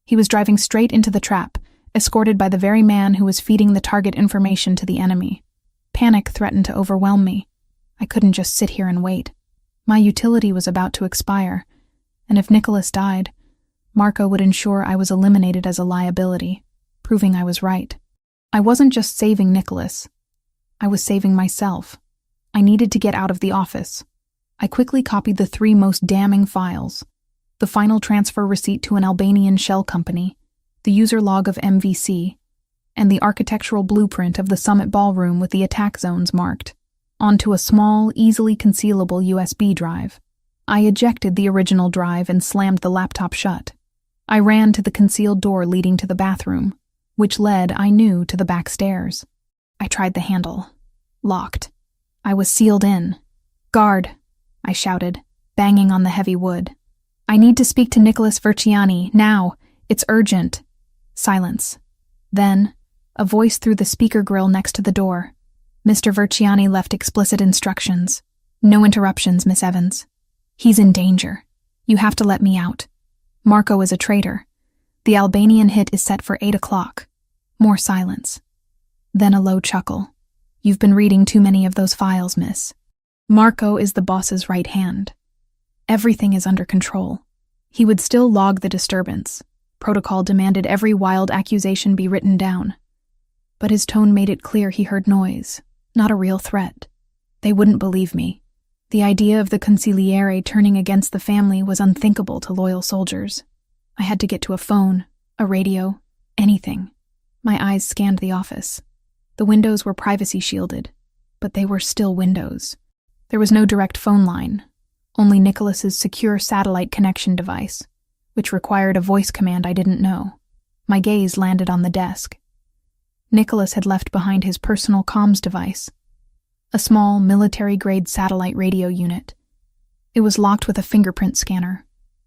He was driving straight into the trap, escorted by the very man who was feeding the target information to the enemy. Panic threatened to overwhelm me. I couldn't just sit here and wait. My utility was about to expire, and if Nicholas died, Marco would ensure I was eliminated as a liability, proving I was right. I wasn't just saving Nicholas. I was saving myself. I needed to get out of the office. I quickly copied the 3 most damning files: the final transfer receipt to an Albanian shell company, the user log of MVC, and the architectural blueprint of the summit ballroom with the attack zones marked, onto a small, easily concealable USB drive. I ejected the original drive and slammed the laptop shut. I ran to the concealed door leading to the bathroom, which led, I knew, to the back stairs. I tried the handle. Locked. I was sealed in. "Guard," I shouted, banging on the heavy wood. "I need to speak to Nicholas Verciani, now. It's urgent." Silence. Then, a voice through the speaker grill next to the door. Mr. Verciani left explicit instructions. "No interruptions, Miss Evans. He's in danger. You have to let me out. Marco is a traitor. The Albanian hit is set for 8 o'clock. More silence. Then a low chuckle. "You've been reading too many of those files, miss. Marco is the boss's right hand. Everything is under control. He would still log the disturbance. Protocol demanded every wild accusation be written down. But his tone made it clear he heard noise, not a real threat. They wouldn't believe me. The idea of the consigliere turning against the family was unthinkable to loyal soldiers. I had to get to a phone, a radio, anything. My eyes scanned the office. The windows were privacy shielded, but they were still windows. There was no direct phone line, only Nicholas's secure satellite connection device, which required a voice command I didn't know. My gaze landed on the desk. Nicholas had left behind his personal comms device, a small military-grade satellite radio unit. It was locked with a fingerprint scanner.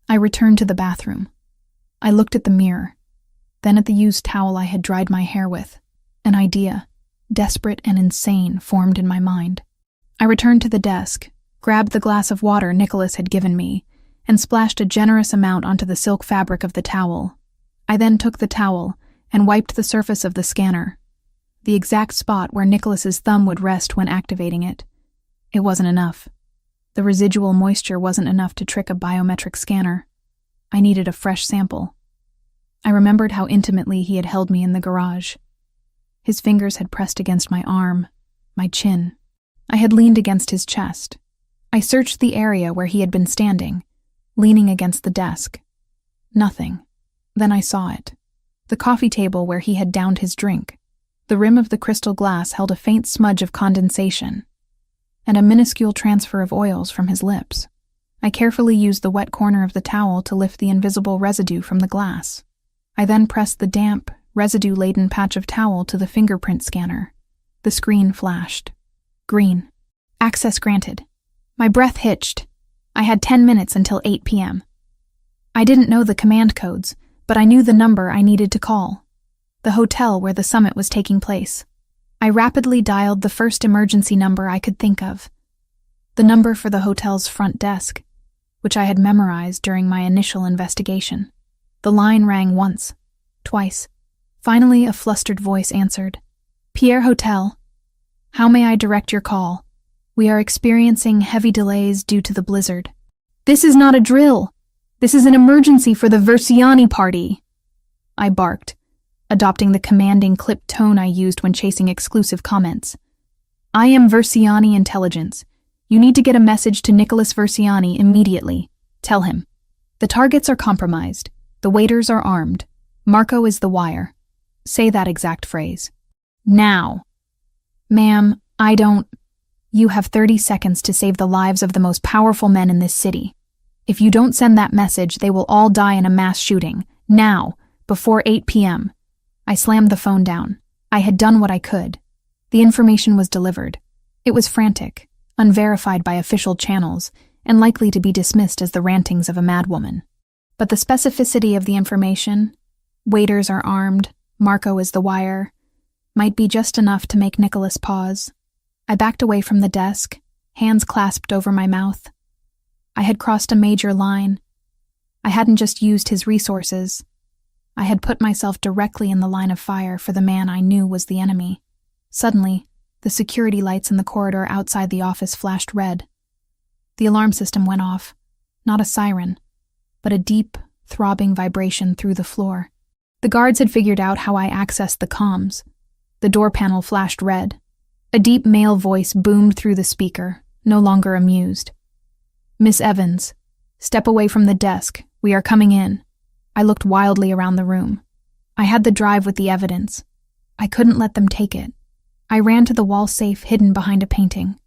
I returned to the bathroom. I looked at the mirror, then at the used towel I had dried my hair with. An idea, desperate and insane, formed in my mind. I returned to the desk, grabbed the glass of water Nicholas had given me, and splashed a generous amount onto the silk fabric of the towel. I then took the towel and wiped the surface of the scanner, the exact spot where Nicholas's thumb would rest when activating it. It wasn't enough. The residual moisture wasn't enough to trick a biometric scanner. I needed a fresh sample. I remembered how intimately he had held me in the garage. His fingers had pressed against my arm, my chin. I had leaned against his chest. I searched the area where he had been standing, leaning against the desk. Nothing. Then I saw it. The coffee table where he had downed his drink. The rim of the crystal glass held a faint smudge of condensation, and a minuscule transfer of oils from his lips. I carefully used the wet corner of the towel to lift the invisible residue from the glass. I then pressed the damp, residue-laden patch of towel to the fingerprint scanner. The screen flashed. Green. Access granted. My breath hitched. I had 10 minutes until 8 p.m. I didn't know the command codes, but I knew the number I needed to call. The hotel where the summit was taking place. I rapidly dialed the first emergency number I could think of. The number for the hotel's front desk, which I had memorized during my initial investigation. The line rang once, twice. Finally, a flustered voice answered. "Pierre Hotel. How may I direct your call? We are experiencing heavy delays due to the blizzard." "This is not a drill. This is an emergency for the Verciani party," I barked, adopting the commanding clipped tone I used when chasing exclusive comments. "I am Verciani Intelligence. You need to get a message to Nicholas Verciani immediately. Tell him. The targets are compromised. The waiters are armed. Marco is the wire. Say that exact phrase. Now." "Ma'am, I don't..." "You have 30 seconds to save the lives of the most powerful men in this city. If you don't send that message, they will all die in a mass shooting. Now, before 8 p.m. I slammed the phone down. I had done what I could. The information was delivered. It was frantic, unverified by official channels, and likely to be dismissed as the rantings of a madwoman. But the specificity of the information, waiters are armed, Marco is the wire, might be just enough to make Nicholas pause. I backed away from the desk, hands clasped over my mouth. I had crossed a major line. I hadn't just used his resources. I had put myself directly in the line of fire for the man I knew was the enemy. Suddenly, the security lights in the corridor outside the office flashed red. The alarm system went off. Not a siren, but a deep, throbbing vibration through the floor. The guards had figured out how I accessed the comms. The door panel flashed red. A deep male voice boomed through the speaker, no longer amused. "Miss Evans, step away from the desk. We are coming in." I looked wildly around the room. I had the drive with the evidence. I couldn't let them take it. I ran to the wall safe hidden behind a painting.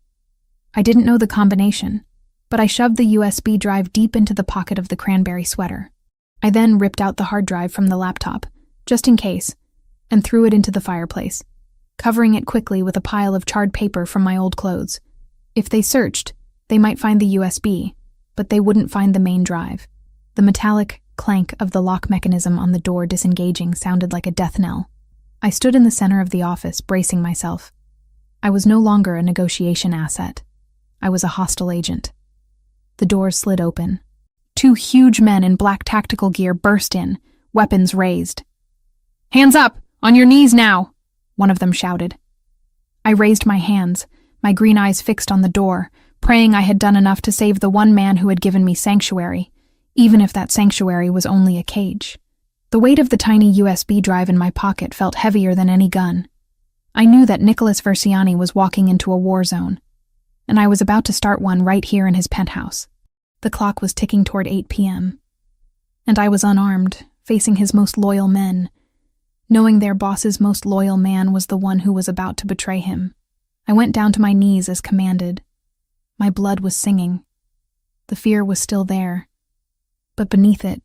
I didn't know the combination, but I shoved the USB drive deep into the pocket of the cranberry sweater. I then ripped out the hard drive from the laptop, just in case, and threw it into the fireplace, covering it quickly with a pile of charred paper from my old clothes. If they searched, they might find the USB, but they wouldn't find the main drive. The metallic clank of the lock mechanism on the door disengaging sounded like a death knell. I stood in the center of the office, bracing myself. I was no longer a negotiation asset. I was a hostile agent. The doors slid open. 2 huge men in black tactical gear burst in, weapons raised. "Hands up! On your knees now!" one of them shouted. I raised my hands, my green eyes fixed on the door, praying I had done enough to save the one man who had given me sanctuary, even if that sanctuary was only a cage. The weight of the tiny USB drive in my pocket felt heavier than any gun. I knew that Nicholas Versiani was walking into a war zone, and I was about to start one right here in his penthouse. The clock was ticking toward 8 p.m., and I was unarmed, facing his most loyal men, knowing their boss's most loyal man was the one who was about to betray him. I went down to my knees as commanded. My blood was singing. The fear was still there, but beneath it,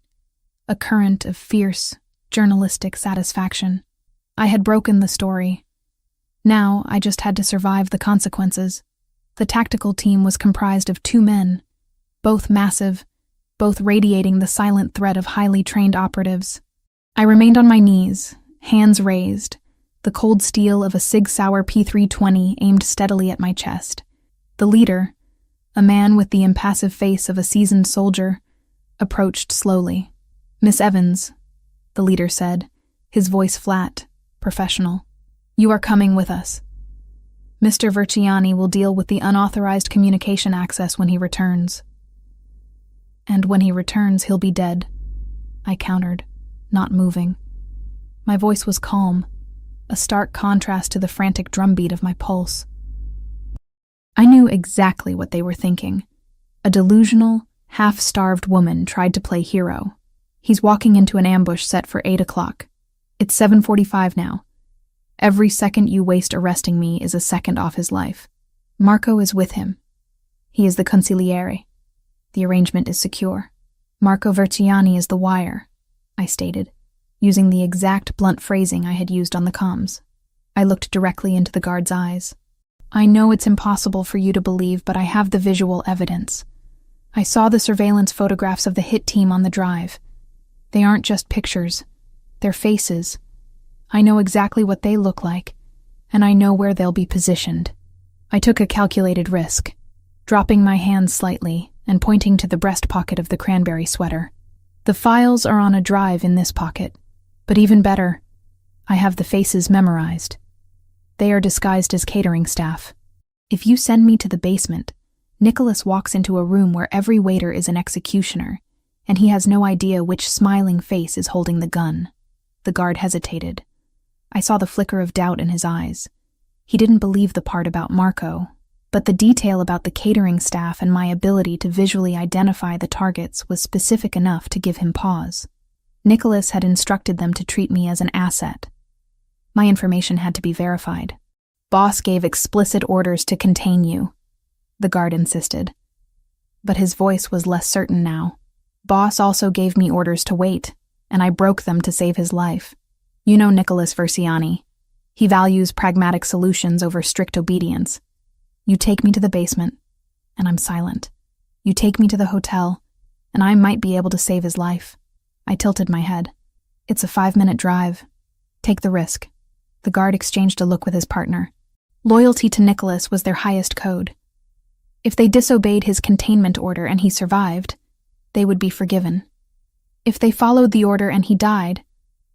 a current of fierce, journalistic satisfaction. I had broken the story. Now I just had to survive the consequences. The tactical team was comprised of 2 men, both massive, both radiating the silent threat of highly trained operatives. I remained on my knees, hands raised, the cold steel of a Sig Sauer P320 aimed steadily at my chest. The leader, a man with the impassive face of a seasoned soldier, approached slowly. "Miss Evans," the leader said, his voice flat, professional. "You are coming with us. Mr. Versiani will deal with the unauthorized communication access when he returns." "And when he returns, he'll be dead," I countered, not moving. My voice was calm, a stark contrast to the frantic drumbeat of my pulse. I knew exactly what they were thinking. A delusional, half-starved woman tried to play hero. He's walking into an ambush set for 8 o'clock. It's 7:45 now. Every second you waste arresting me is a second off his life. Marco is with him. He is the consigliere. The arrangement is secure. Marco Versiani is the wire, I stated, using the exact blunt phrasing I had used on the comms. I looked directly into the guard's eyes. "I know it's impossible for you to believe, but I have the visual evidence. I saw the surveillance photographs of the hit team on the drive. They aren't just pictures. They're faces. I know exactly what they look like, and I know where they'll be positioned." I took a calculated risk, dropping my hands slightly and pointing to the breast pocket of the cranberry sweater. "The files are on a drive in this pocket, but even better, I have the faces memorized. They are disguised as catering staff. If you send me to the basement, Nicholas walks into a room where every waiter is an executioner, and he has no idea which smiling face is holding the gun." The guard hesitated. I saw the flicker of doubt in his eyes. He didn't believe the part about Marco, but the detail about the catering staff and my ability to visually identify the targets was specific enough to give him pause. Nicholas had instructed them to treat me as an asset. My information had to be verified. "Boss gave explicit orders to contain you," the guard insisted. But his voice was less certain now. "Boss also gave me orders to wait, and I broke them to save his life. You know Nicholas Versiani. He values pragmatic solutions over strict obedience. You take me to the basement, and I'm silent. You take me to the hotel, and I might be able to save his life." I tilted my head. "It's a 5-minute drive. Take the risk." The guard exchanged a look with his partner. Loyalty to Nicholas was their highest code. If they disobeyed his containment order and he survived, they would be forgiven. If they followed the order and he died,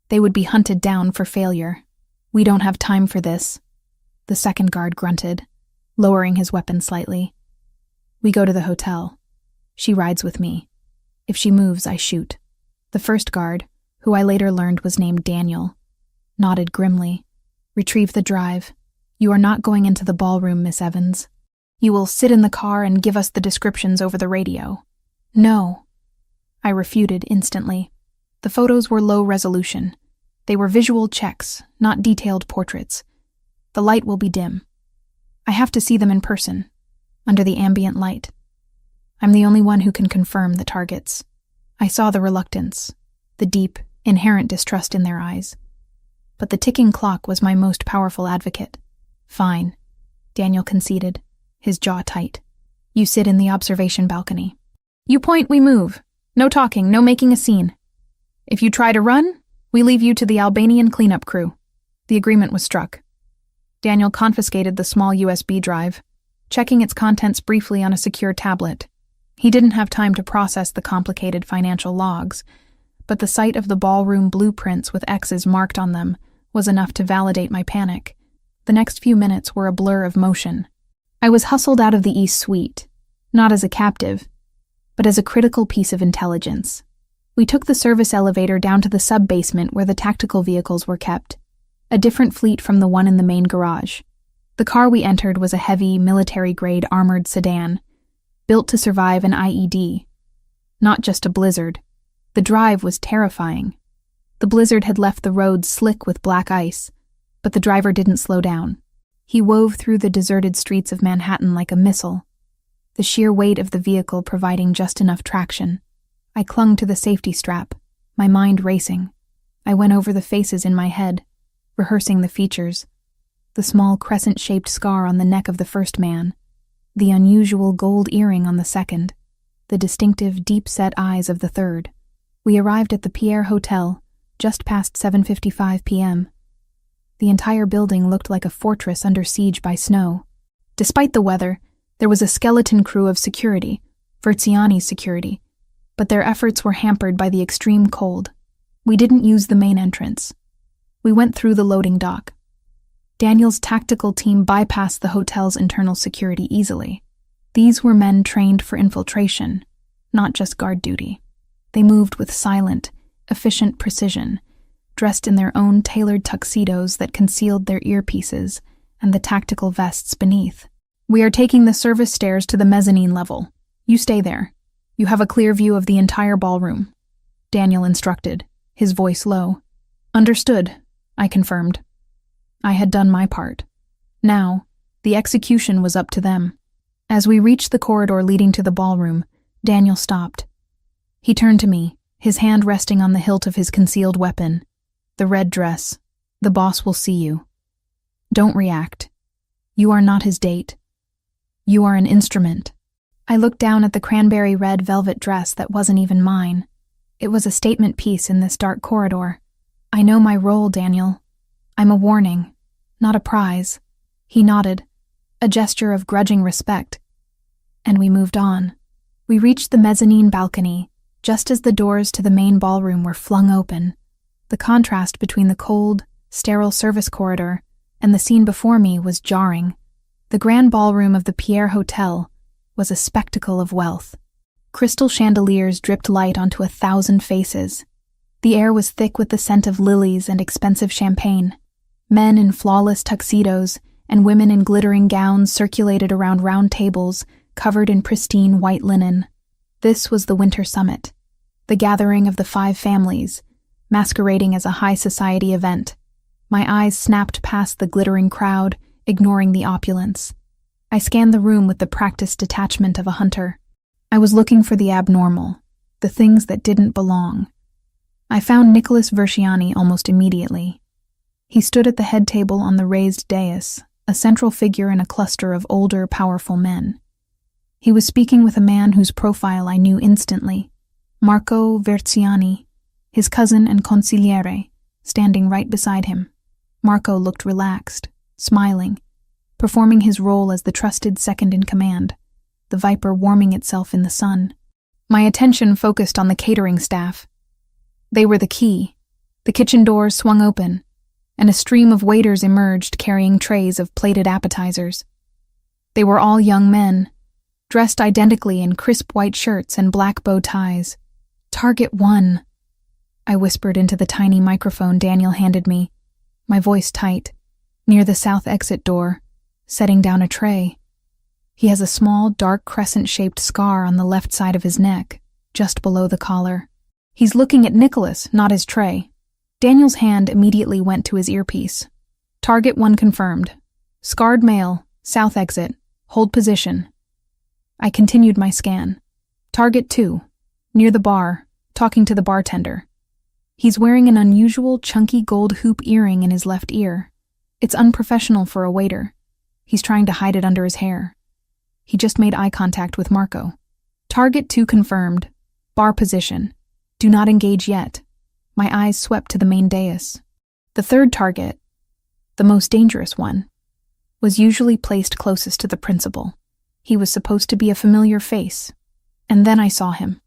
They would be hunted down for failure. We don't have time for this, the second guard grunted, lowering his weapon slightly. We go to the hotel. She rides with me. If she moves, I shoot. The first guard, who I later learned was named Daniel, nodded grimly. Retrieve the drive. You are not going into the ballroom, Miss Evans. You will sit in the car and give us the descriptions over the radio. No. I refuted instantly. The photos were low resolution. They were visual checks, not detailed portraits. The light will be dim. I have to see them in person, under the ambient light. I'm the only one who can confirm the targets. I saw the reluctance, the deep, inherent distrust in their eyes. But the ticking clock was my most powerful advocate. Fine, Daniel conceded, his jaw tight. You sit in the observation balcony. You point, we move. No talking, no making a scene. If you try to run, we leave you to the Albanian cleanup crew. The agreement was struck. Daniel confiscated the small USB drive, checking its contents briefly on a secure tablet. He didn't have time to process the complicated financial logs, but the sight of the ballroom blueprints with X's marked on them was enough to validate my panic. The next few minutes were a blur of motion. I was hustled out of the East Suite, not as a captive, but as a critical piece of intelligence. We took the service elevator down to the sub-basement where the tactical vehicles were kept, a different fleet from the one in the main garage. The car we entered was a heavy, military-grade armored sedan, built to survive an IED. Not just a blizzard. The drive was terrifying. The blizzard had left the road slick with black ice, but the driver didn't slow down. He wove through the deserted streets of Manhattan like a missile, the sheer weight of the vehicle providing just enough traction. I clung to the safety strap, my mind racing. I went over the faces in my head, rehearsing the features. The small crescent-shaped scar on the neck of the first man, the unusual gold earring on the second, the distinctive deep-set eyes of the third. We arrived at the Pierre Hotel, just past 7:55 p.m. The entire building looked like a fortress under siege by snow. Despite the weather, there was a skeleton crew of security, Verziani's security, but their efforts were hampered by the extreme cold. We didn't use the main entrance. We went through the loading dock. Daniel's tactical team bypassed the hotel's internal security easily. These were men trained for infiltration, not just guard duty. They moved with silent, efficient precision, dressed in their own tailored tuxedos that concealed their earpieces and the tactical vests beneath. We are taking the service stairs to the mezzanine level. You stay there. You have a clear view of the entire ballroom, Daniel instructed, his voice low. Understood, I confirmed. I had done my part. Now, the execution was up to them. As we reached the corridor leading to the ballroom, Daniel stopped. He turned to me, his hand resting on the hilt of his concealed weapon. The red dress. The boss will see you. Don't react. You are not his date. You are an instrument. I looked down at the cranberry red velvet dress that wasn't even mine. It was a statement piece in this dark corridor. I know my role, Daniel. I'm a warning, not a prize. He nodded, a gesture of grudging respect. And we moved on. We reached the mezzanine balcony, just as the doors to the main ballroom were flung open. The contrast between the cold, sterile service corridor and the scene before me was jarring. The grand ballroom of the Pierre Hotel was a spectacle of wealth. Crystal chandeliers dripped light onto 1,000 faces. The air was thick with the scent of lilies and expensive champagne. Men in flawless tuxedos and women in glittering gowns circulated around round tables covered in pristine white linen. This was the winter summit, the gathering of the 5 families, masquerading as a high society event. My eyes snapped past the glittering crowd, ignoring the opulence. I scanned the room with the practiced detachment of a hunter. I was looking for the abnormal, the things that didn't belong. I found Nicholas Verziani almost immediately. He stood at the head table on the raised dais, a central figure in a cluster of older, powerful men. He was speaking with a man whose profile I knew instantly, Marco Verziani, his cousin and consigliere, standing right beside him. Marco looked relaxed, smiling, performing his role as the trusted second-in-command, the viper warming itself in the sun. My attention focused on the catering staff. They were the key, The kitchen doors swung open, and a stream of waiters emerged carrying trays of plated appetizers. They were all young men, dressed identically in crisp white shirts and black bow ties. "Target 1," I whispered into the tiny microphone Daniel handed me, my voice tight, near the south exit door, setting down a tray. He has a small, dark crescent-shaped scar on the left side of his neck, just below the collar. He's looking at Nicholas, not his tray. Daniel's hand immediately went to his earpiece. "Target 1 confirmed. Scarred male, south exit, hold position." I continued my scan. "Target 2, near the bar, talking to the bartender. He's wearing an unusual, chunky gold hoop earring in his left ear. It's unprofessional for a waiter. He's trying to hide it under his hair." He just made eye contact with Marco. "Target 2 confirmed. Bar position. Do not engage yet." My eyes swept to the main dais. The third target, the most dangerous one, was usually placed closest to the principal. He was supposed to be a familiar face. And then I saw him.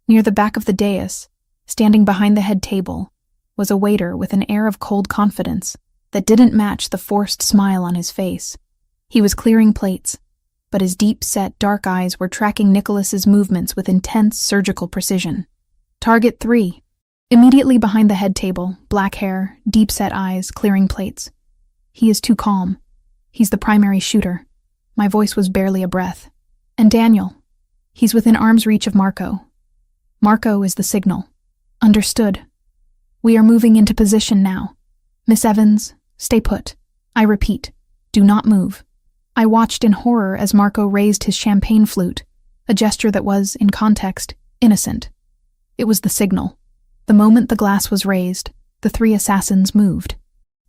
Near the back of the dais, standing behind the head table, was a waiter with an air of cold confidence that didn't match the forced smile on his face. He was clearing plates, but his deep-set dark eyes were tracking Nicholas's movements with intense surgical precision. "Target 3. Immediately behind the head table, black hair, deep-set eyes, clearing plates. He is too calm. He's the primary shooter." My voice was barely a breath. "And Daniel. He's within arm's reach of Marco. Marco is the signal." "Understood. We are moving into position now. Miss Evans, stay put. I repeat, do not move." I watched in horror as Marco raised his champagne flute, a gesture that was, in context, innocent. It was the signal. The moment the glass was raised, the 3 assassins moved.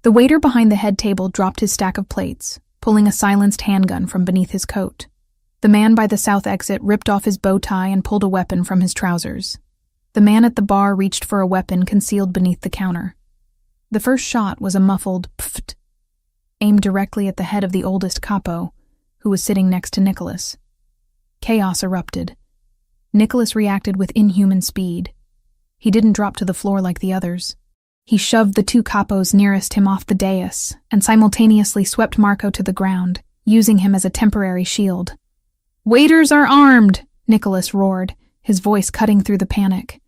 The waiter behind the head table dropped his stack of plates, pulling a silenced handgun from beneath his coat. The man by the south exit ripped off his bow tie and pulled a weapon from his trousers. The man at the bar reached for a weapon concealed beneath the counter. The first shot was a muffled pft, aimed directly at the head of the oldest capo, who was sitting next to Nicholas. Chaos erupted. Nicholas reacted with inhuman speed. He didn't drop to the floor like the others. He shoved the 2 capos nearest him off the dais and simultaneously swept Marco to the ground, using him as a temporary shield. "Waiters are armed!" Nicholas roared, his voice cutting through the panic.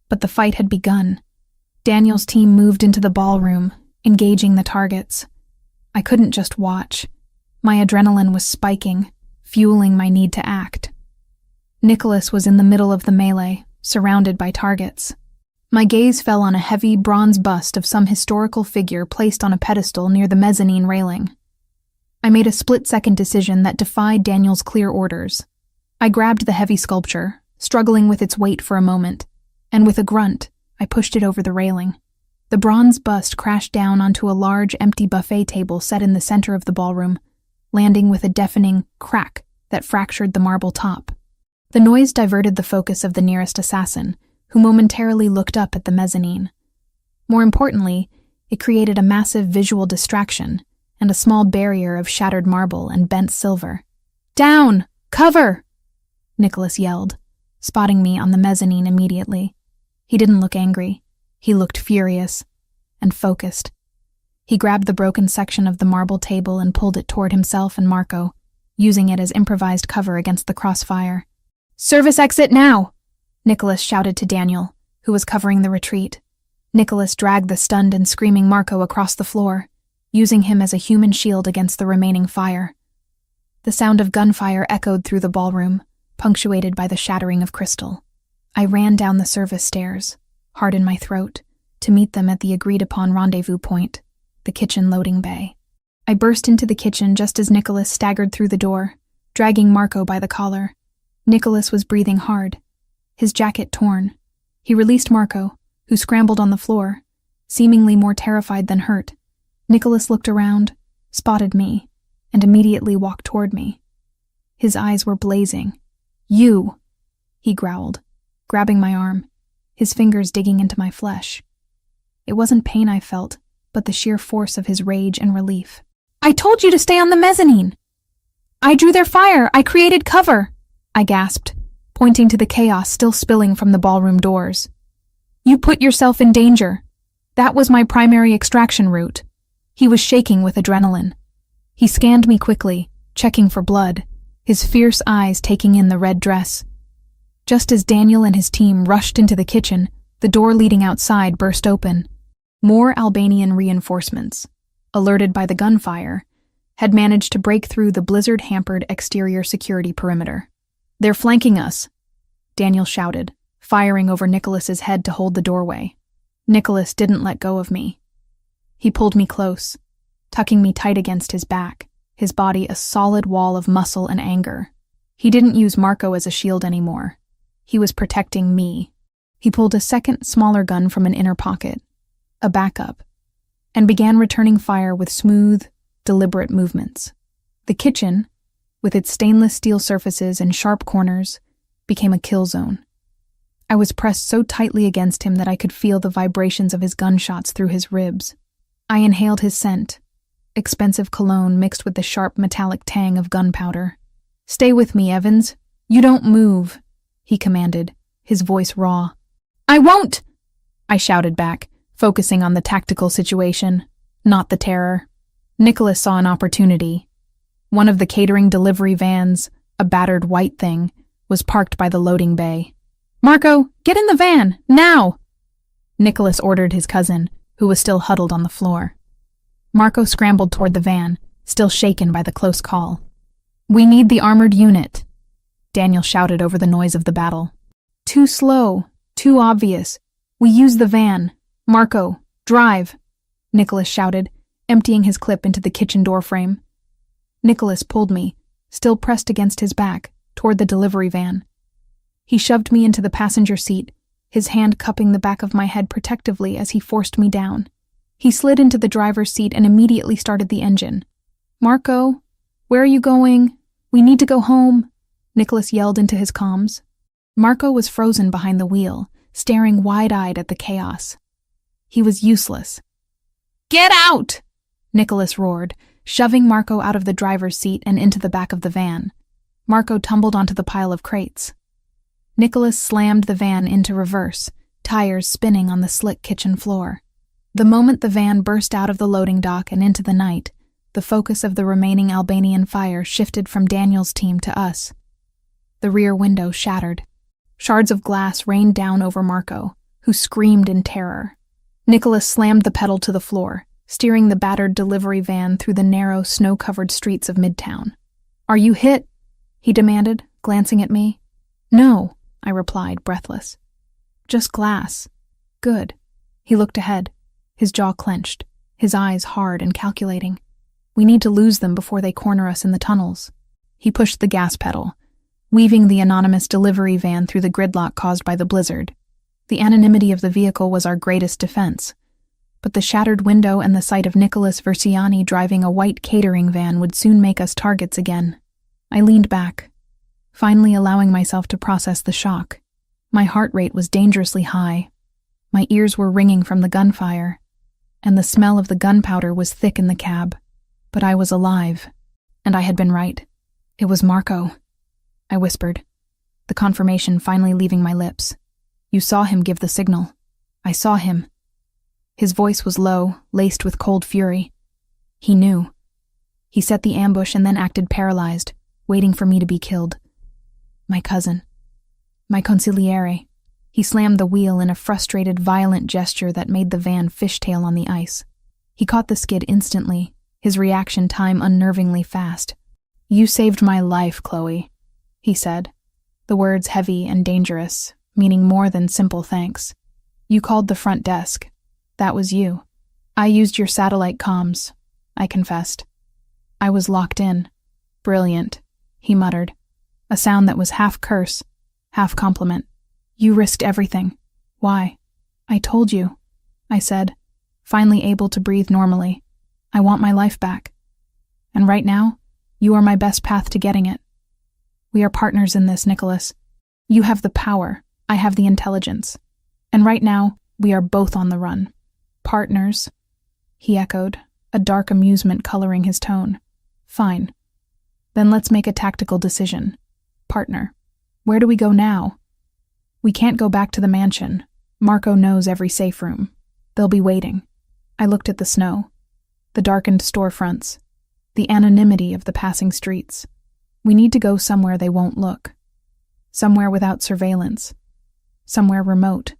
But the fight had begun. Daniel's team moved into the ballroom, engaging the targets. I couldn't just watch. My adrenaline was spiking, fueling my need to act. Nicholas was in the middle of the melee, surrounded by targets. My gaze fell on a heavy bronze bust of some historical figure placed on a pedestal near the mezzanine railing. I made a split-second decision that defied Daniel's clear orders. I grabbed the heavy sculpture, struggling with its weight for a moment, and with a grunt, I pushed it over the railing. The bronze bust crashed down onto a large empty buffet table set in the center of the ballroom, landing with a deafening crack that fractured the marble top. The noise diverted the focus of the nearest assassin, who momentarily looked up at the mezzanine. More importantly, it created a massive visual distraction and a small barrier of shattered marble and bent silver. "Down! Cover!" Nicholas yelled, spotting me on the mezzanine immediately. He didn't look angry. He looked furious and focused. He grabbed the broken section of the marble table and pulled it toward himself and Marco, using it as improvised cover against the crossfire. "Service exit now!" Nicholas shouted to Daniel, who was covering the retreat. Nicholas dragged the stunned and screaming Marco across the floor, using him as a human shield against the remaining fire. The sound of gunfire echoed through the ballroom, punctuated by the shattering of crystal. I ran down the service stairs, heart in my throat, to meet them at the agreed-upon rendezvous point, the kitchen loading bay. I burst into the kitchen just as Nicholas staggered through the door, dragging Marco by the collar. Nicholas was breathing hard, his jacket torn. He released Marco, who scrambled on the floor, seemingly more terrified than hurt. Nicholas looked around, spotted me, and immediately walked toward me. His eyes were blazing. "You!" he growled, grabbing my arm, his fingers digging into my flesh. It wasn't pain I felt, but the sheer force of his rage and relief. "I told you to stay on the mezzanine! I drew their fire! I created cover!" I gasped, pointing to the chaos still spilling from the ballroom doors. "You put yourself in danger. That was my primary extraction route. He was shaking with adrenaline. He scanned me quickly, checking for blood, his fierce eyes taking in the red dress. Just as Daniel and his team rushed into the kitchen, the door leading outside burst open. More Albanian reinforcements, alerted by the gunfire, had managed to break through the blizzard-hampered exterior security perimeter. "They're flanking us," Daniel shouted, firing over Nicholas's head to hold the doorway. Nicholas didn't let go of me. He pulled me close, tucking me tight against his back, his body a solid wall of muscle and anger. He didn't use Marco as a shield anymore. He was protecting me. He pulled a second, smaller gun from an inner pocket, a backup, and began returning fire with smooth, deliberate movements. The kitchen, with its stainless steel surfaces and sharp corners, became a kill zone. I was pressed so tightly against him that I could feel the vibrations of his gunshots through his ribs. I inhaled his scent, expensive cologne mixed with the sharp metallic tang of gunpowder. "Stay with me, Evans. You don't move," he commanded, his voice raw. "I won't!" I shouted back, focusing on the tactical situation, not the terror. Nicholas saw an opportunity. One of the catering delivery vans, a battered white thing, was parked by the loading bay. "Marco, get in the van, now!" Nicholas ordered his cousin, who was still huddled on the floor. Marco scrambled toward the van, still shaken by the close call. "We need the armored unit," Daniel shouted over the noise of the battle. "Too slow, too obvious. We use the van. Marco, drive," Nicholas shouted, emptying his clip into the kitchen door frame. Nicholas pulled me, still pressed against his back, toward the delivery van. He shoved me into the passenger seat, his hand cupping the back of my head protectively as he forced me down. He slid into the driver's seat and immediately started the engine. "Marco, where are you going? We need to go home," Nicholas yelled into his comms. Marco was frozen behind the wheel, staring wide-eyed at the chaos. He was useless. "Get out!" Nicholas roared, shoving Marco out of the driver's seat and into the back of the van. Marco tumbled onto the pile of crates. Nicholas slammed the van into reverse, tires spinning on the slick kitchen floor. The moment the van burst out of the loading dock and into the night, the focus of the remaining Albanian fire shifted from Daniel's team to us. The rear window shattered. Shards of glass rained down over Marco, who screamed in terror. Nicholas slammed the pedal to the floor, steering the battered delivery van through the narrow, snow-covered streets of Midtown. "Are you hit?" he demanded, glancing at me. "No," I replied, breathless. "Just glass." "Good." He looked ahead, his jaw clenched, his eyes hard and calculating. "We need to lose them before they corner us in the tunnels." He pushed the gas pedal, weaving the anonymous delivery van through the gridlock caused by the blizzard. The anonymity of the vehicle was our greatest defense, but the shattered window and the sight of Nicholas Versiani driving a white catering van would soon make us targets again. I leaned back, finally allowing myself to process the shock. My heart rate was dangerously high. My ears were ringing from the gunfire, and the smell of the gunpowder was thick in the cab. But I was alive, and I had been right. "It was Marco," I whispered, the confirmation finally leaving my lips. "You saw him give the signal." "I saw him." His voice was low, laced with cold fury. He knew. He set the ambush and then acted paralyzed, waiting for me to be killed. My cousin. My consigliere. He slammed the wheel in a frustrated, violent gesture that made the van fishtail on the ice. He caught the skid instantly, his reaction time unnervingly fast. "You saved my life, Chloe," he said, the words heavy and dangerous, meaning more than simple thanks. "You called the front desk. That was you. I used your satellite comms," I confessed. "I was locked in." "Brilliant," he muttered, a sound that was half curse, half compliment. "You risked everything. Why?" "I told you," I said, finally able to breathe normally. "I want my life back. And right now, you are my best path to getting it. We are partners in this, Nicholas. You have the power, I have the intelligence. And right now, we are both on the run." "Partners," he echoed, a dark amusement coloring his tone. "Fine. Then let's make a tactical decision. Partner, where do we go now?" "We can't go back to the mansion. Marco knows every safe room." They'll be waiting. I looked at the snow, the darkened storefronts, the anonymity of the passing streets. We need to go somewhere they won't look. Somewhere without surveillance. Somewhere remote.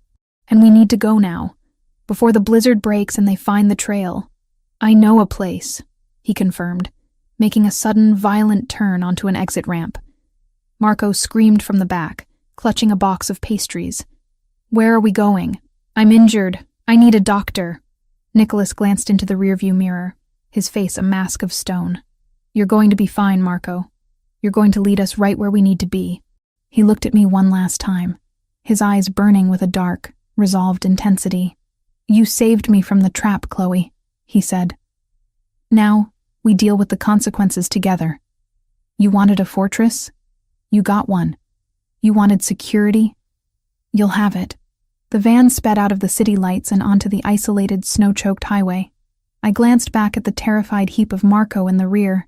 And we need to go now, before the blizzard breaks and they find the trail. I know a place, he confirmed, making a sudden, violent turn onto an exit ramp. Marco screamed from the back, clutching a box of pastries. Where are we going? I'm injured. I need a doctor. Nicholas glanced into the rearview mirror, his face a mask of stone. You're going to be fine, Marco. You're going to lead us right where we need to be. He looked at me one last time, his eyes burning with a dark, resolved intensity. You saved me from the trap, Chloe, he said. Now, we deal with the consequences together. You wanted a fortress? You got one. You wanted security? You'll have it. The van sped out of the city lights and onto the isolated, snow-choked highway. I glanced back at the terrified heap of Marco in the rear,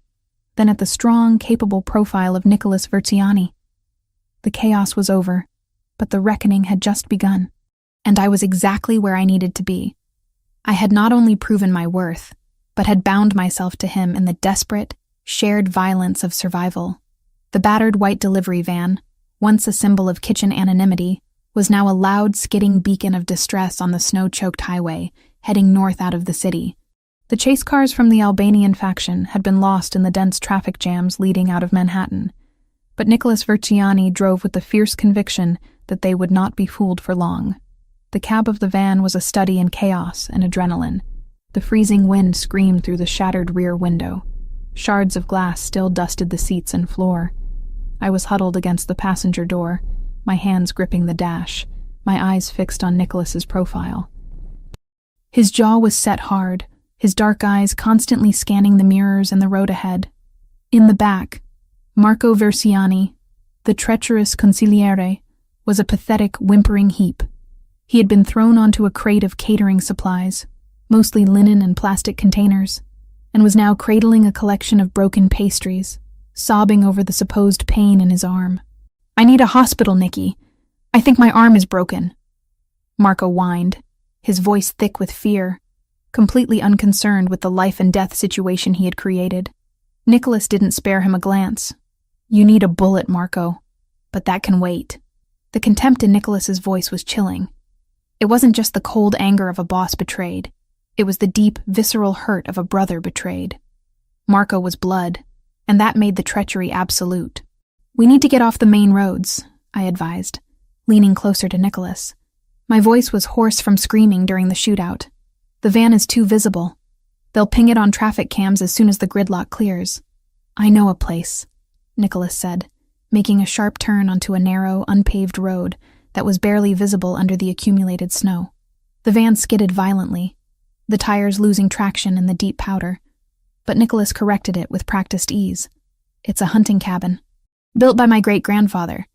then at the strong, capable profile of Nicholas Verziani. The chaos was over, but the reckoning had just begun, and I was exactly where I needed to be. I had not only proven my worth, but had bound myself to him in the desperate, shared violence of survival. The battered white delivery van, once a symbol of kitchen anonymity, was now a loud, skidding beacon of distress on the snow-choked highway, heading north out of the city. The chase cars from the Albanian faction had been lost in the dense traffic jams leading out of Manhattan, but Nicholas Verziani drove with the fierce conviction that they would not be fooled for long. The cab of the van was a study in chaos and adrenaline. The freezing wind screamed through the shattered rear window. Shards of glass still dusted the seats and floor. I was huddled against the passenger door, my hands gripping the dash, my eyes fixed on Nicholas's profile. His jaw was set hard, his dark eyes constantly scanning the mirrors and the road ahead. In the back, Marco Verziani, the treacherous consigliere, was a pathetic, whimpering heap. He had been thrown onto a crate of catering supplies, mostly linen and plastic containers, and was now cradling a collection of broken pastries, sobbing over the supposed pain in his arm. I need a hospital, Nikki. I think my arm is broken. Marco whined, his voice thick with fear, completely unconcerned with the life and death situation he had created. Nicholas didn't spare him a glance. You need a bullet, Marco. But that can wait. The contempt in Nicholas's voice was chilling. It wasn't just the cold anger of a boss betrayed. It was the deep, visceral hurt of a brother betrayed. Marco was blood, and that made the treachery absolute. We need to get off the main roads, I advised, leaning closer to Nicholas. My voice was hoarse from screaming during the shootout. The van is too visible. They'll ping it on traffic cams as soon as the gridlock clears. I know a place, Nicholas said, making a sharp turn onto a narrow, unpaved road that was barely visible under the accumulated snow. The van skidded violently, the tires losing traction in the deep powder, but Nicholas corrected it with practiced ease. It's a hunting cabin, built by my great-grandfather.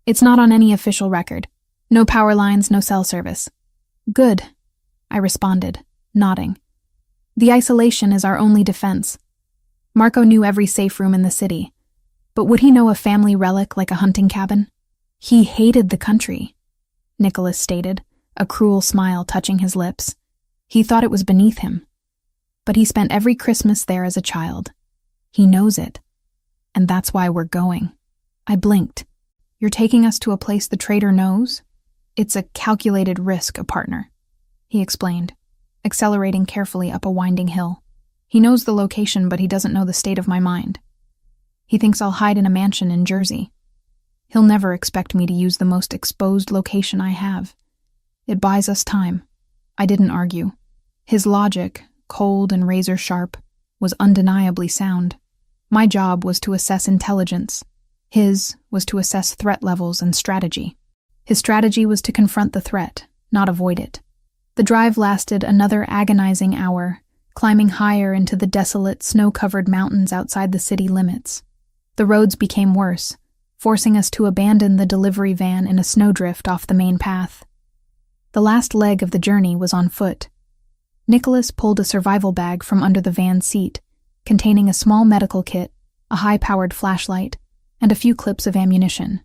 It's not on any official record. No power lines, no cell service. Good, I responded, nodding. The isolation is our only defense. Marco knew every safe room in the city, but would he know a family relic like a hunting cabin? He hated the country, Nicholas stated, a cruel smile touching his lips. He thought it was beneath him, but he spent every Christmas there as a child. He knows it, and that's why we're going. I blinked. You're taking us to a place the traitor knows? It's a calculated risk, a partner, he explained, accelerating carefully up a winding hill. He knows the location, but he doesn't know the state of my mind. He thinks I'll hide in a mansion in Jersey. He'll never expect me to use the most exposed location I have. It buys us time. I didn't argue. His logic, cold and razor-sharp, was undeniably sound. My job was to assess intelligence. His was to assess threat levels and strategy. His strategy was to confront the threat, not avoid it. The drive lasted another agonizing hour, climbing higher into the desolate, snow-covered mountains outside the city limits. The roads became worse, forcing us to abandon the delivery van in a snowdrift off the main path. The last leg of the journey was on foot. Nicholas pulled a survival bag from under the van's seat, containing a small medical kit, a high-powered flashlight, and a few clips of ammunition.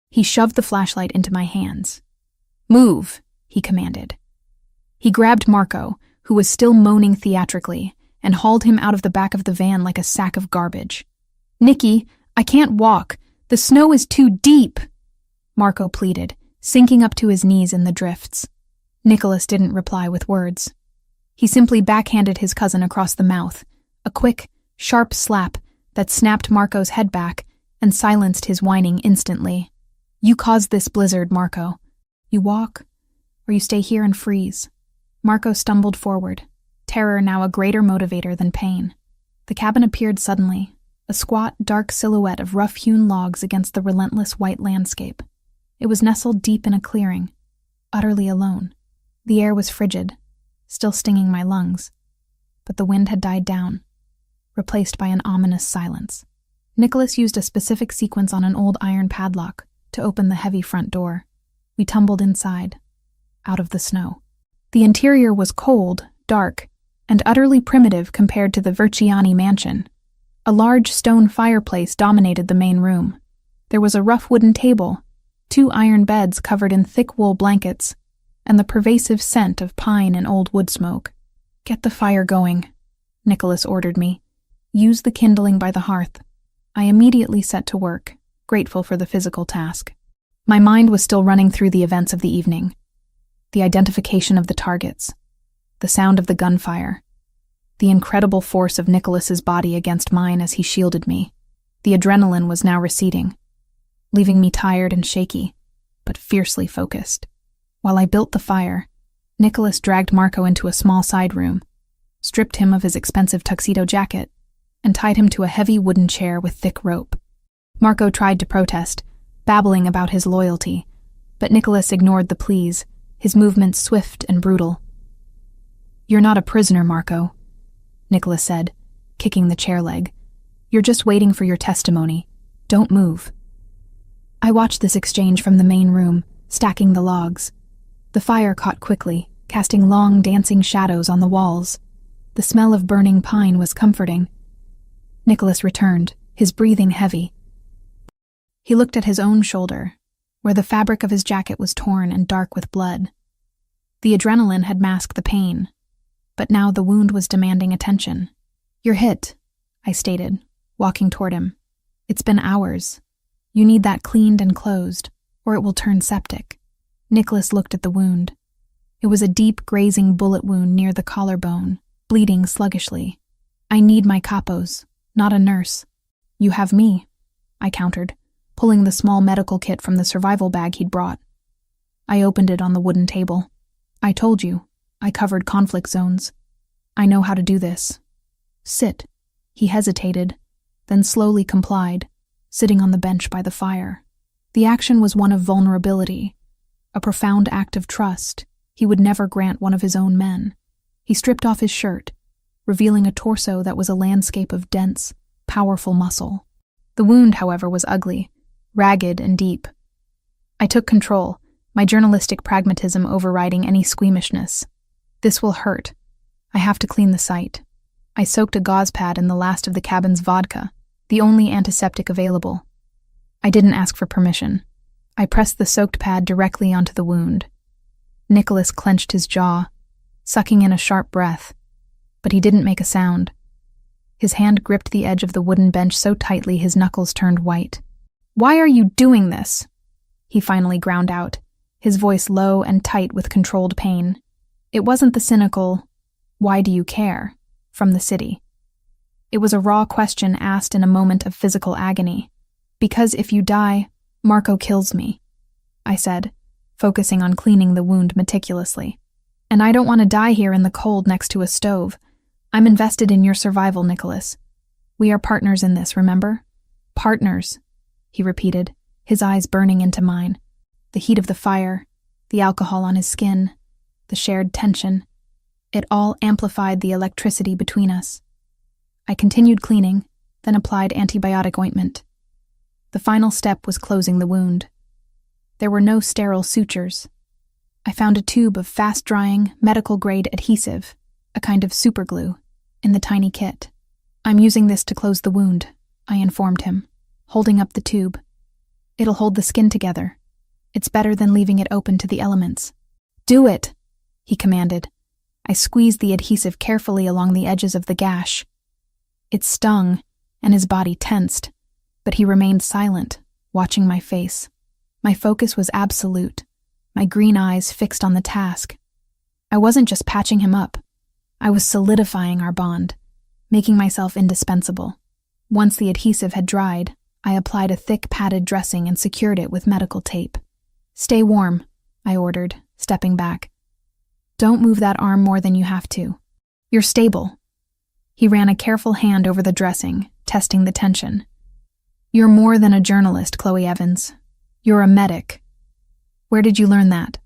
He shoved the flashlight into my hands. Move, he commanded. He grabbed Marco, who was still moaning theatrically, and hauled him out of the back of the van like a sack of garbage. "Nicky, I can't walk. The snow is too deep," Marco pleaded, sinking up to his knees in the drifts. Nicholas didn't reply with words. He simply backhanded his cousin across the mouth, a quick, sharp slap that snapped Marco's head back and silenced his whining instantly. "You caused this blizzard, Marco. You walk, or you stay here and freeze." Marco stumbled forward, terror now a greater motivator than pain. The cabin appeared suddenly, a squat, dark silhouette of rough-hewn logs against the relentless white landscape. It was nestled deep in a clearing, utterly alone. The air was frigid, still stinging my lungs, but the wind had died down, replaced by an ominous silence. Nicholas used a specific sequence on an old iron padlock to open the heavy front door. We tumbled inside, out of the snow. The interior was cold, dark, and utterly primitive compared to the Verciani mansion. A large stone fireplace dominated the main room. There was a rough wooden table, 2 iron beds covered in thick wool blankets, and the pervasive scent of pine and old wood smoke. "Get the fire going," Nicholas ordered me. "Use the kindling by the hearth." I immediately set to work, grateful for the physical task. My mind was still running through the events of the evening. The identification of the targets, the sound of the gunfire, the incredible force of Nicholas's body against mine as he shielded me. The adrenaline was now receding, leaving me tired and shaky, but fiercely focused. While I built the fire, Nicholas dragged Marco into a small side room, stripped him of his expensive tuxedo jacket, and tied him to a heavy wooden chair with thick rope. Marco tried to protest, babbling about his loyalty, but Nicholas ignored the pleas, his movements swift and brutal. "You're not a prisoner, Marco," Nicholas said, kicking the chair leg. "You're just waiting for your testimony. Don't move." I watched this exchange from the main room, stacking the logs. The fire caught quickly, casting long, dancing shadows on the walls. The smell of burning pine was comforting. Nicholas returned, his breathing heavy. He looked at his own shoulder, where the fabric of his jacket was torn and dark with blood. The adrenaline had masked the pain, but now the wound was demanding attention. "You're hit," I stated, walking toward him. "It's been hours. You need that cleaned and closed, or it will turn septic." Nicholas looked at the wound. It was a deep, grazing bullet wound near the collarbone, bleeding sluggishly. "I need my capos, not a nurse." "You have me," I countered, pulling the small medical kit from the survival bag he'd brought. I opened it on the wooden table. "I told you, I covered conflict zones. I know how to do this. Sit." He hesitated, then slowly complied, sitting on the bench by the fire. The action was one of vulnerability, a profound act of trust he would never grant one of his own men. He stripped off his shirt, revealing a torso that was a landscape of dense, powerful muscle. The wound, however, was ugly, ragged and deep. I took control, my journalistic pragmatism overriding any squeamishness. "This will hurt. I have to clean the site." I soaked a gauze pad in the last of the cabin's vodka, the only antiseptic available. I didn't ask for permission. I pressed the soaked pad directly onto the wound. Nicholas clenched his jaw, sucking in a sharp breath, but he didn't make a sound. His hand gripped the edge of the wooden bench so tightly his knuckles turned white. "Why are you doing this?" he finally ground out, his voice low and tight with controlled pain. It wasn't the cynical, "Why do you care?" from the city. It was a raw question asked in a moment of physical agony. "Because if you die, Marco kills me," I said, focusing on cleaning the wound meticulously. "And I don't want to die here in the cold next to a stove. I'm invested in your survival, Nicholas. We are partners in this, remember? Partners," he repeated, his eyes burning into mine. The heat of the fire, the alcohol on his skin, the shared tension, it all amplified the electricity between us. I continued cleaning, then applied antibiotic ointment. The final step was closing the wound. There were no sterile sutures. I found a tube of fast-drying, medical-grade adhesive, a kind of superglue, in the tiny kit. "I'm using this to close the wound," I informed him, holding up the tube. "It'll hold the skin together. It's better than leaving it open to the elements." "Do it," he commanded, I squeezed the adhesive carefully along the edges of the gash. It stung, and his body tensed, but he remained silent, watching my face. My focus was absolute, my green eyes fixed on the task. I wasn't just patching him up. I was solidifying our bond, making myself indispensable. Once the adhesive had dried, I applied a thick padded dressing and secured it with medical tape. "Stay warm," I ordered, stepping back. "Don't move that arm more than you have to. You're stable." He ran a careful hand over the dressing, testing the tension. "You're more than a journalist, Chloe Evans. You're a medic." "Where did you learn that?"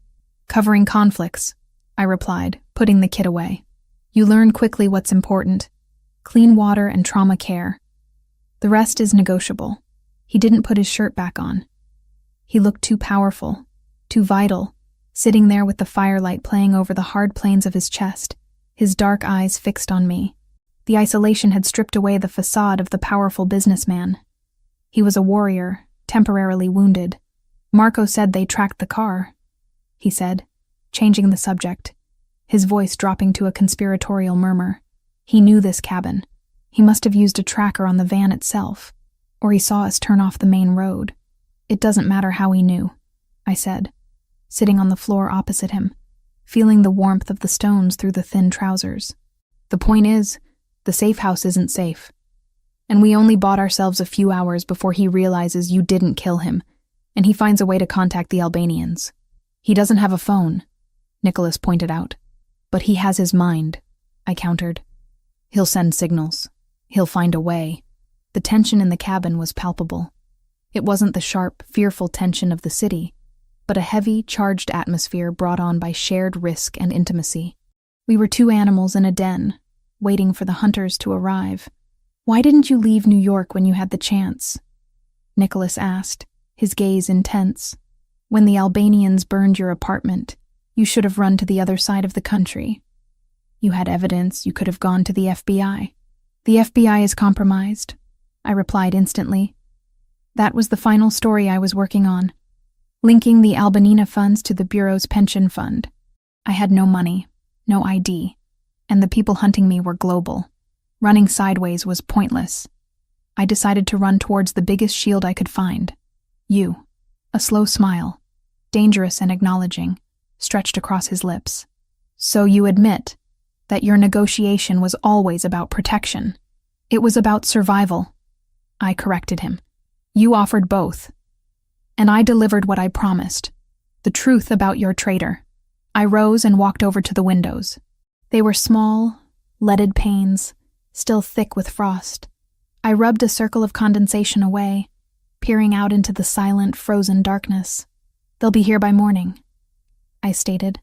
"Covering conflicts," I replied, putting the kit away. "You learn quickly what's important. Clean water and trauma care. The rest is negotiable." He didn't put his shirt back on. He looked too powerful, too vital, sitting there with the firelight playing over the hard planes of his chest, his dark eyes fixed on me. The isolation had stripped away the facade of the powerful businessman. He was a warrior, temporarily wounded. "Marco said they tracked the car," he said, changing the subject, his voice dropping to a conspiratorial murmur. "He knew this cabin. He must have used a tracker on the van itself, or he saw us turn off the main road. It doesn't matter how he knew," I said, sitting on the floor opposite him, feeling the warmth of the stones through the thin trousers. "The point is, the safe house isn't safe. And we only bought ourselves a few hours before he realizes you didn't kill him, and he finds a way to contact the Albanians. He doesn't have a phone," Nicholas pointed out. "But he has his mind," I countered. "He'll send signals. He'll find a way." The tension in the cabin was palpable. It wasn't the sharp, fearful tension of the city, but a heavy, charged atmosphere brought on by shared risk and intimacy. We were two animals in a den, waiting for the hunters to arrive. "Why didn't you leave New York when you had the chance?" Nicholas asked, his gaze intense. "When the Albanians burned your apartment, you should have run to the other side of the country. You had evidence. You could have gone to the FBI. The FBI is compromised," I replied instantly. That was the final story I was working on, linking the Albanina funds to the Bureau's pension fund. I had no money, no ID, and the people hunting me were global. Running sideways was pointless. I decided to run towards the biggest shield I could find. You. A slow smile, dangerous and acknowledging, stretched across his lips. "So you admit that your negotiation was always about protection. It was about survival," I corrected him. "You offered both. And I delivered what I promised, the truth about your traitor." I rose and walked over to the windows. They were small, leaded panes, still thick with frost. I rubbed a circle of condensation away, peering out into the silent, frozen darkness. "They'll be here by morning," I stated,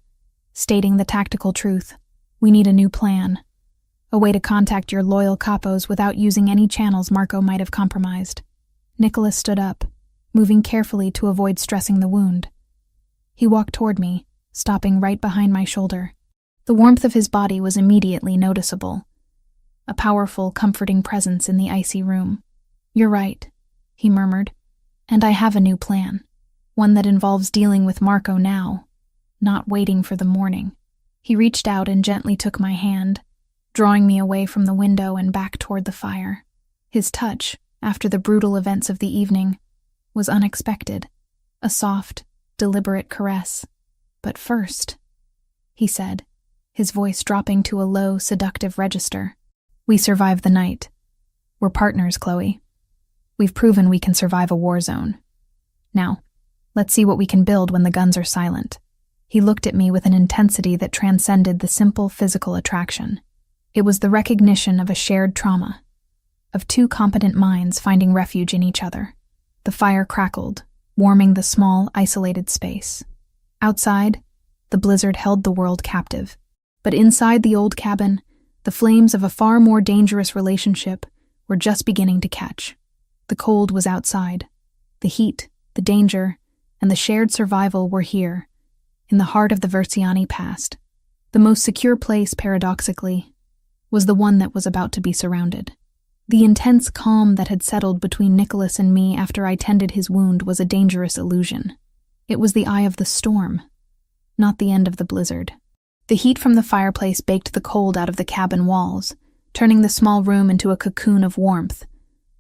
stating the tactical truth. "We need a new plan. A way to contact your loyal capos without using any channels Marco might have compromised." Nicholas stood up, moving carefully to avoid stressing the wound. He walked toward me, stopping right behind my shoulder. The warmth of his body was immediately noticeable, a powerful, comforting presence in the icy room. "You're right," he murmured, "and I have a new plan, one that involves dealing with Marco now, not waiting for the morning." He reached out and gently took my hand, drawing me away from the window and back toward the fire. His touch, after the brutal events of the evening, was unexpected, a soft, deliberate caress. "But first," he said, his voice dropping to a low, seductive register, "we survived the night. We're partners, Chloe. We've proven we can survive a war zone. Now, let's see what we can build when the guns are silent." He looked at me with an intensity that transcended the simple physical attraction. It was the recognition of a shared trauma, of two competent minds finding refuge in each other. The fire crackled, warming the small, isolated space. Outside, the blizzard held the world captive. But inside the old cabin, the flames of a far more dangerous relationship were just beginning to catch. The cold was outside. The heat, the danger, and the shared survival were here, in the heart of the Versiani past. The most secure place, paradoxically, was the one that was about to be surrounded. The intense calm that had settled between Nicholas and me after I tended his wound was a dangerous illusion. It was the eye of the storm, not the end of the blizzard. The heat from the fireplace baked the cold out of the cabin walls, turning the small room into a cocoon of warmth,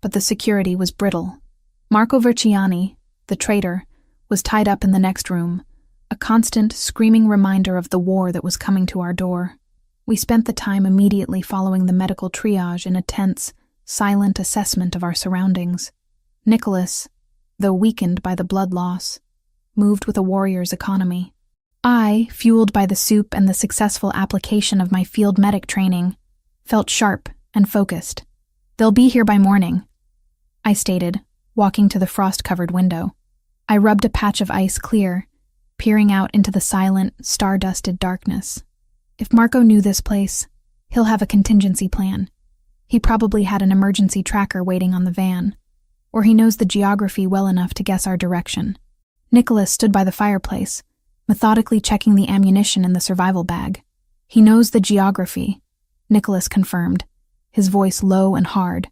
but the security was brittle. Marco Verciani, the traitor, was tied up in the next room, a constant, screaming reminder of the war that was coming to our door. We spent the time immediately following the medical triage in a tense, silent assessment of our surroundings. Nicholas, though weakened by the blood loss, moved with a warrior's economy. I, fueled by the soup and the successful application of my field medic training, felt sharp and focused. "They'll be here by morning," I stated, walking to the frost-covered window. I rubbed a patch of ice clear, peering out into the silent, star-dusted darkness. If Marco knew this place, he'll have a contingency plan. He probably had an emergency tracker waiting on the van, or he knows the geography well enough to guess our direction. Nicholas stood by the fireplace, methodically checking the ammunition in the survival bag. "He knows the geography," Nicholas confirmed, his voice low and hard.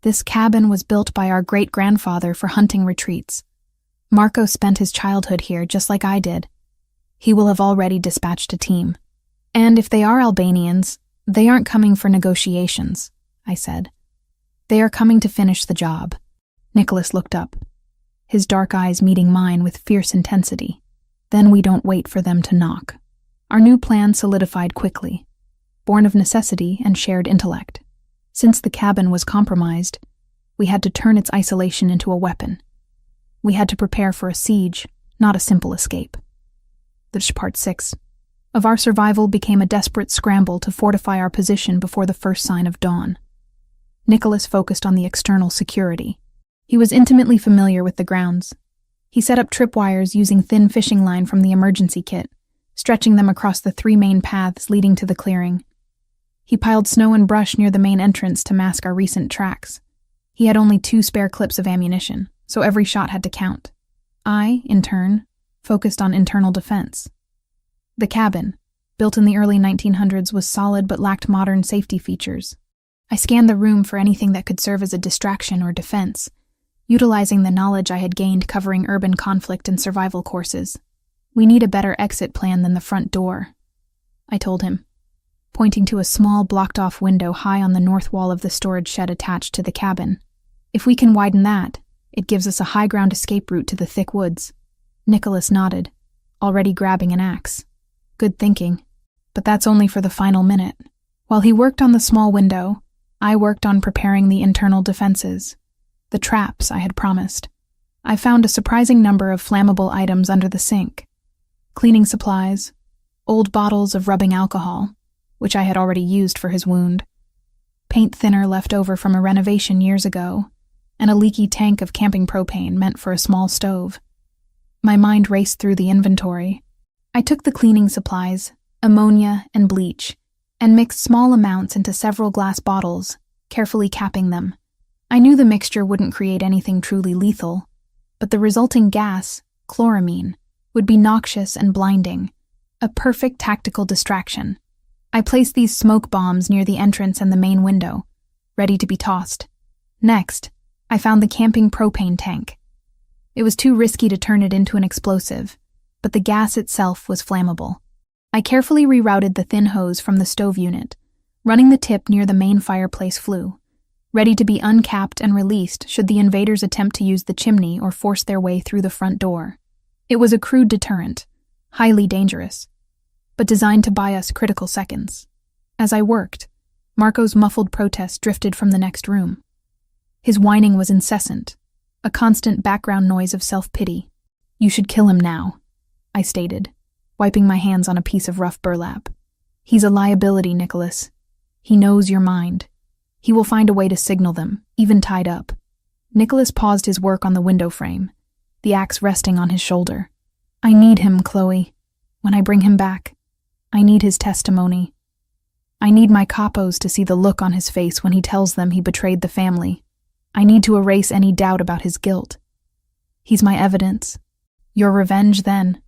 "This cabin was built by our great-grandfather for hunting retreats. Marco spent his childhood here just like I did. He will have already dispatched a team. And if they are Albanians, they aren't coming for negotiations," I said. "They are coming to finish the job." Nicholas looked up, his dark eyes meeting mine with fierce intensity. "Then we don't wait for them to knock." Our new plan solidified quickly, born of necessity and shared intellect. Since the cabin was compromised, we had to turn its isolation into a weapon. We had to prepare for a siege, not a simple escape. Part 6 of our survival became a desperate scramble to fortify our position before the first sign of dawn. Nicholas focused on the external security. He was intimately familiar with the grounds. He set up tripwires using thin fishing line from the emergency kit, stretching them across the 3 main paths leading to the clearing. He piled snow and brush near the main entrance to mask our recent tracks. He had only 2 spare clips of ammunition, so every shot had to count. I, in turn, focused on internal defense. The cabin, built in the early 1900s, was solid but lacked modern safety features. I scanned the room for anything that could serve as a distraction or defense, utilizing the knowledge I had gained covering urban conflict and survival courses. "We need a better exit plan than the front door," I told him, pointing to a small blocked-off window high on the north wall of the storage shed attached to the cabin. "If we can widen that, it gives us a high-ground escape route to the thick woods." Nicholas nodded, already grabbing an axe. "Good thinking, but that's only for the final minute." While he worked on the small window, I worked on preparing the internal defenses, the traps I had promised. I found a surprising number of flammable items under the sink. Cleaning supplies, old bottles of rubbing alcohol, which I had already used for his wound, paint thinner left over from a renovation years ago, and a leaky tank of camping propane meant for a small stove. My mind raced through the inventory. I took the cleaning supplies, ammonia and bleach, and mixed small amounts into several glass bottles, carefully capping them. I knew the mixture wouldn't create anything truly lethal, but the resulting gas, chloramine, would be noxious and blinding, a perfect tactical distraction. I placed these smoke bombs near the entrance and the main window, ready to be tossed. Next, I found the camping propane tank. It was too risky to turn it into an explosive, but the gas itself was flammable. I carefully rerouted the thin hose from the stove unit, running the tip near the main fireplace flue, ready to be uncapped and released should the invaders attempt to use the chimney or force their way through the front door. It was a crude deterrent, highly dangerous, but designed to buy us critical seconds. As I worked, Marco's muffled protest drifted from the next room. His whining was incessant, a constant background noise of self-pity. "You should kill him now," I stated, wiping my hands on a piece of rough burlap. "He's a liability, Nicholas. He knows your mind. He will find a way to signal them, even tied up." Nicholas paused his work on the window frame, the axe resting on his shoulder. "I need him, Chloe. When I bring him back, I need his testimony. I need my capos to see the look on his face when he tells them he betrayed the family. I need to erase any doubt about his guilt. He's my evidence. Your revenge, then,"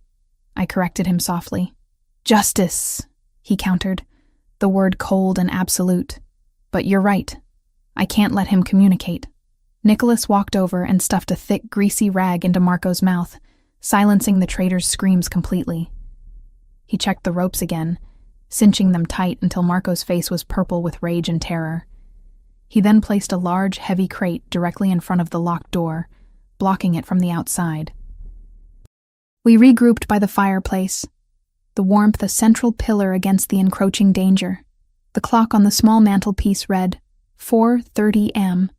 I corrected him softly. "Justice," he countered, the word cold and absolute. "But you're right. I can't let him communicate." Nicholas walked over and stuffed a thick, greasy rag into Marco's mouth, silencing the traitor's screams completely. He checked the ropes again, cinching them tight until Marco's face was purple with rage and terror. He then placed a large, heavy crate directly in front of the locked door, blocking it from the outside. We regrouped by the fireplace, the warmth a central pillar against the encroaching danger. The clock on the small mantelpiece read 4:30 am.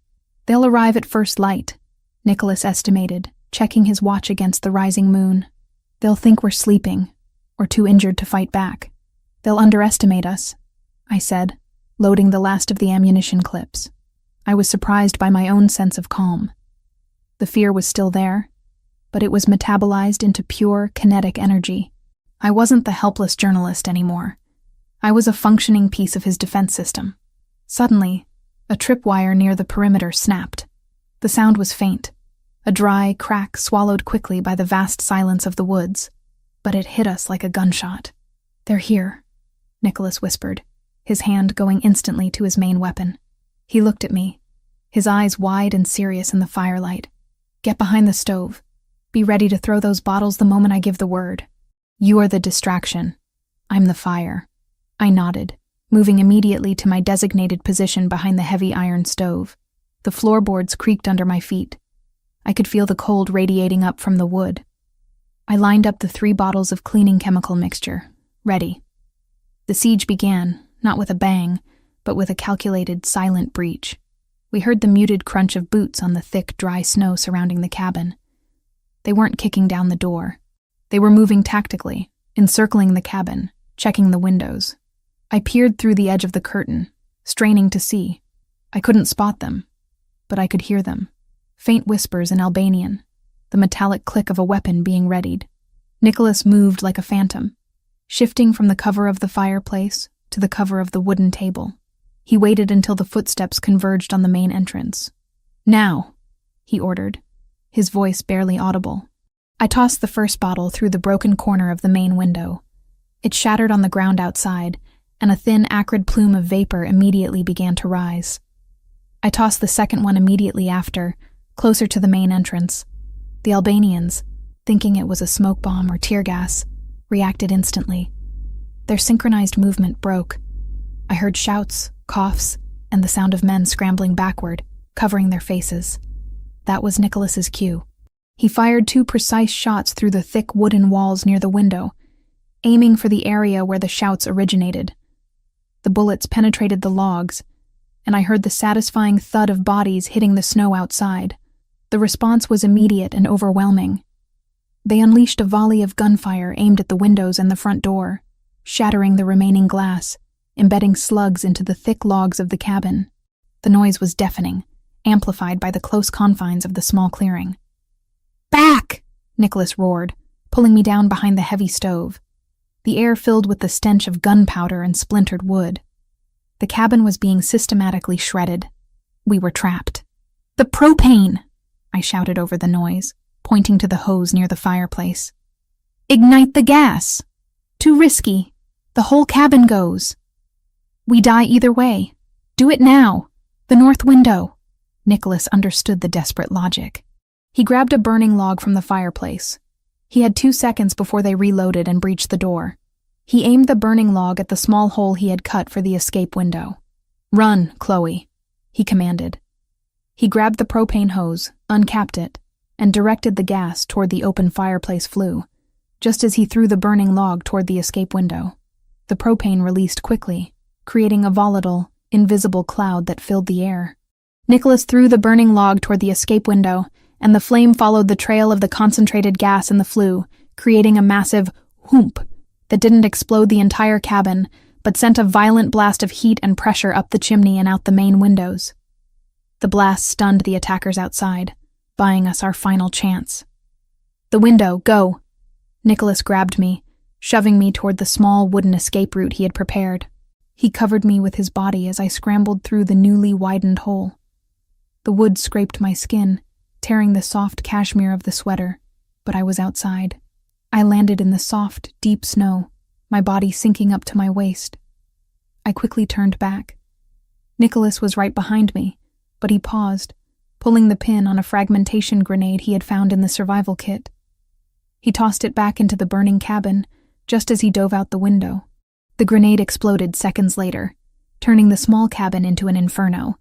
"They'll arrive at first light," Nicholas estimated, checking his watch against the rising moon. "They'll think we're sleeping, or too injured to fight back. They'll underestimate us," I said, loading the last of the ammunition clips. I was surprised by my own sense of calm. The fear was still there, but it was metabolized into pure, kinetic energy. I wasn't the helpless journalist anymore. I was a functioning piece of his defense system. Suddenly, a tripwire near the perimeter snapped. The sound was faint, a dry crack swallowed quickly by the vast silence of the woods, but it hit us like a gunshot. "They're here," Nicholas whispered, his hand going instantly to his main weapon. He looked at me, his eyes wide and serious in the firelight. "Get behind the stove. Be ready to throw those bottles the moment I give the word. You are the distraction. I'm the fire." I nodded, moving immediately to my designated position behind the heavy iron stove. The floorboards creaked under my feet. I could feel the cold radiating up from the wood. I lined up the 3 bottles of cleaning chemical mixture, ready. The siege began, not with a bang, but with a calculated, silent breach. We heard the muted crunch of boots on the thick, dry snow surrounding the cabin. They weren't kicking down the door. They were moving tactically, encircling the cabin, checking the windows. I peered through the edge of the curtain, straining to see. I couldn't spot them, but I could hear them. Faint whispers in Albanian, the metallic click of a weapon being readied. Nicholas moved like a phantom, shifting from the cover of the fireplace to the cover of the wooden table. He waited until the footsteps converged on the main entrance. "Now," he ordered, his voice barely audible. I tossed the first bottle through the broken corner of the main window. It shattered on the ground outside, and a thin, acrid plume of vapor immediately began to rise. I tossed the second one immediately after, closer to the main entrance. The Albanians, thinking it was a smoke bomb or tear gas, reacted instantly. Their synchronized movement broke. I heard shouts, coughs, and the sound of men scrambling backward, covering their faces. That was Nicholas's cue. He fired 2 precise shots through the thick wooden walls near the window, aiming for the area where the shouts originated. The bullets penetrated the logs, and I heard the satisfying thud of bodies hitting the snow outside. The response was immediate and overwhelming. They unleashed a volley of gunfire aimed at the windows and the front door, shattering the remaining glass, embedding slugs into the thick logs of the cabin. The noise was deafening, amplified by the close confines of the small clearing. "Back!" Nicholas roared, pulling me down behind the heavy stove. The air filled with the stench of gunpowder and splintered wood. The cabin was being systematically shredded. We were trapped. "The propane!" I shouted over the noise, pointing to the hose near the fireplace. "Ignite the gas! Too risky. The whole cabin goes. We die either way. Do it now. The north window." Nicholas understood the desperate logic. He grabbed a burning log from the fireplace. He had 2 seconds before they reloaded and breached the door. He aimed the burning log at the small hole he had cut for the escape window. "Run, Chloe," he commanded. He grabbed the propane hose, uncapped it, and directed the gas toward the open fireplace flue, just as he threw the burning log toward the escape window. The propane released quickly, creating a volatile, invisible cloud that filled the air. Nicholas threw the burning log toward the escape window, and the flame followed the trail of the concentrated gas in the flue, creating a massive whoomp that didn't explode the entire cabin, but sent a violent blast of heat and pressure up the chimney and out the main windows. The blast stunned the attackers outside, buying us our final chance. "The window, go!" Nicholas grabbed me, shoving me toward the small wooden escape route he had prepared. He covered me with his body as I scrambled through the newly widened hole. The wood scraped my skin, tearing the soft cashmere of the sweater, but I was outside. I landed in the soft, deep snow, my body sinking up to my waist. I quickly turned back. Nicholas was right behind me, but he paused, pulling the pin on a fragmentation grenade he had found in the survival kit. He tossed it back into the burning cabin, just as he dove out the window. The grenade exploded seconds later, turning the small cabin into an inferno.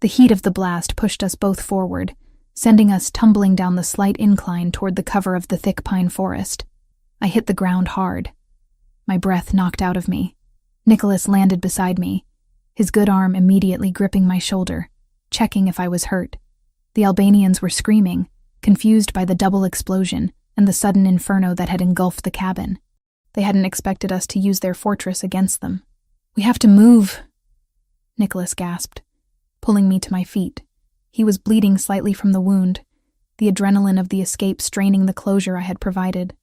The heat of the blast pushed us both forward, sending us tumbling down the slight incline toward the cover of the thick pine forest. I hit the ground hard, my breath knocked out of me. Nicholas landed beside me, his good arm immediately gripping my shoulder, checking if I was hurt. The Albanians were screaming, confused by the double explosion and the sudden inferno that had engulfed the cabin. They hadn't expected us to use their fortress against them. "We have to move," Nicholas gasped, pulling me to my feet. He was bleeding slightly from the wound, the adrenaline of the escape straining the closure I had provided.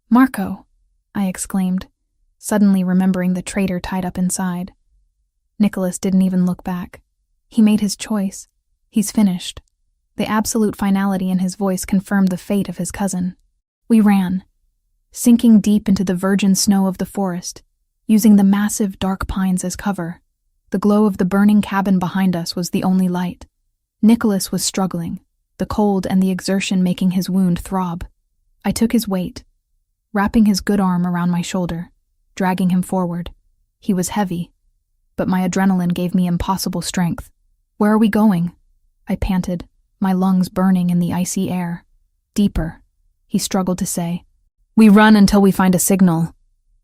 "Marco," I exclaimed, suddenly remembering the traitor tied up inside. Nicholas didn't even look back. He made his choice. He's finished. The absolute finality in his voice confirmed the fate of his cousin. We ran, sinking deep into the virgin snow of the forest, using the massive dark pines as cover. The glow of the burning cabin behind us was the only light. Nicholas was struggling, the cold and the exertion making his wound throb. I took his weight, wrapping his good arm around my shoulder, dragging him forward. He was heavy, but my adrenaline gave me impossible strength. "Where are we going?" I panted, my lungs burning in the icy air. "Deeper," he struggled to say. "We run until we find a signal.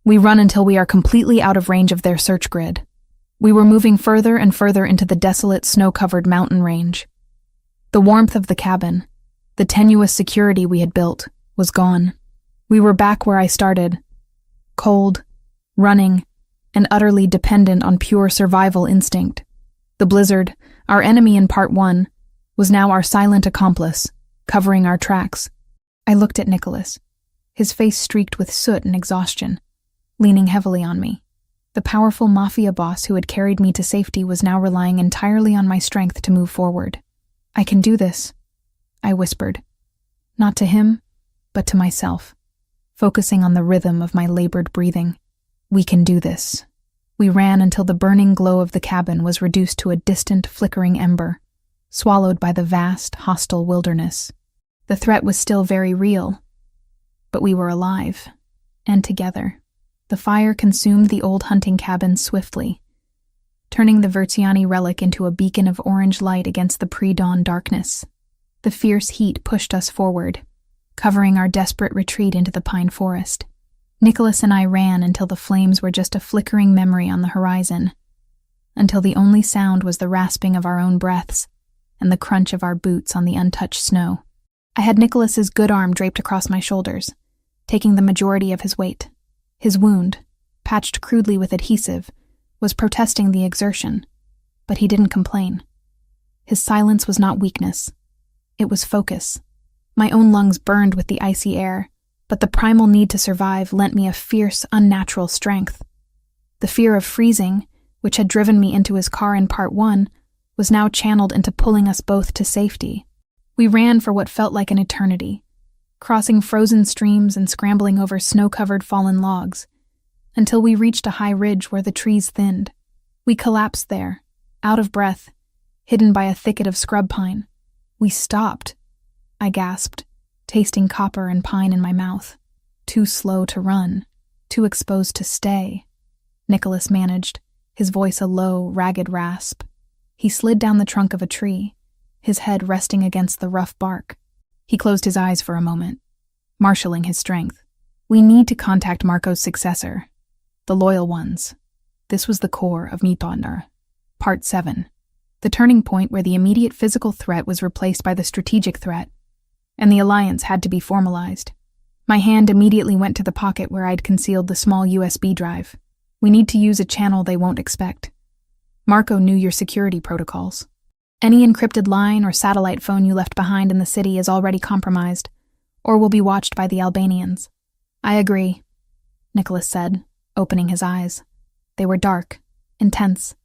We run until we are completely out of range of their search grid." We were moving further and further into the desolate, snow-covered mountain range. The warmth of the cabin, the tenuous security we had built, was gone. We were back where I started, cold, running, and utterly dependent on pure survival instinct. The blizzard, our enemy in Part 1, was now our silent accomplice, covering our tracks. I looked at Nicholas, his face streaked with soot and exhaustion, leaning heavily on me. The powerful Mafia boss who had carried me to safety was now relying entirely on my strength to move forward. "I can do this," I whispered, not to him, but to myself, focusing on the rhythm of my labored breathing. "We can do this." We ran until the burning glow of the cabin was reduced to a distant, flickering ember, swallowed by the vast, hostile wilderness. The threat was still very real, but we were alive, and together. The fire consumed the old hunting cabin swiftly, turning the Verziani relic into a beacon of orange light against the pre-dawn darkness. The fierce heat pushed us forward, covering our desperate retreat into the pine forest. Nicholas and I ran until the flames were just a flickering memory on the horizon, until the only sound was the rasping of our own breaths and the crunch of our boots on the untouched snow. I had Nicholas's good arm draped across my shoulders, taking the majority of his weight. His wound, patched crudely with adhesive, was protesting the exertion, but he didn't complain. His silence was not weakness. It was focus. My own lungs burned with the icy air, but the primal need to survive lent me a fierce, unnatural strength. The fear of freezing, which had driven me into his car in Part 1, was now channeled into pulling us both to safety. We ran for what felt like an eternity, crossing frozen streams and scrambling over snow-covered fallen logs, until we reached a high ridge where the trees thinned. We collapsed there, out of breath, hidden by a thicket of scrub pine. "We stopped," I gasped, tasting copper and pine in my mouth. "Too slow to run, too exposed to stay," Nicholas managed, his voice a low, ragged rasp. He slid down the trunk of a tree, his head resting against the rough bark. He closed his eyes for a moment, marshalling his strength. "We need to contact Marco's successor, the loyal ones." This was the core of Mjolnir. Part 7. The turning point where the immediate physical threat was replaced by the strategic threat, and the alliance had to be formalized. My hand immediately went to the pocket where I'd concealed the small USB drive. "We need to use a channel they won't expect. Marco knew your security protocols. Any encrypted line or satellite phone you left behind in the city is already compromised, or will be watched by the Albanians." "I agree," Nicholas said, opening his eyes. They were dark, intense,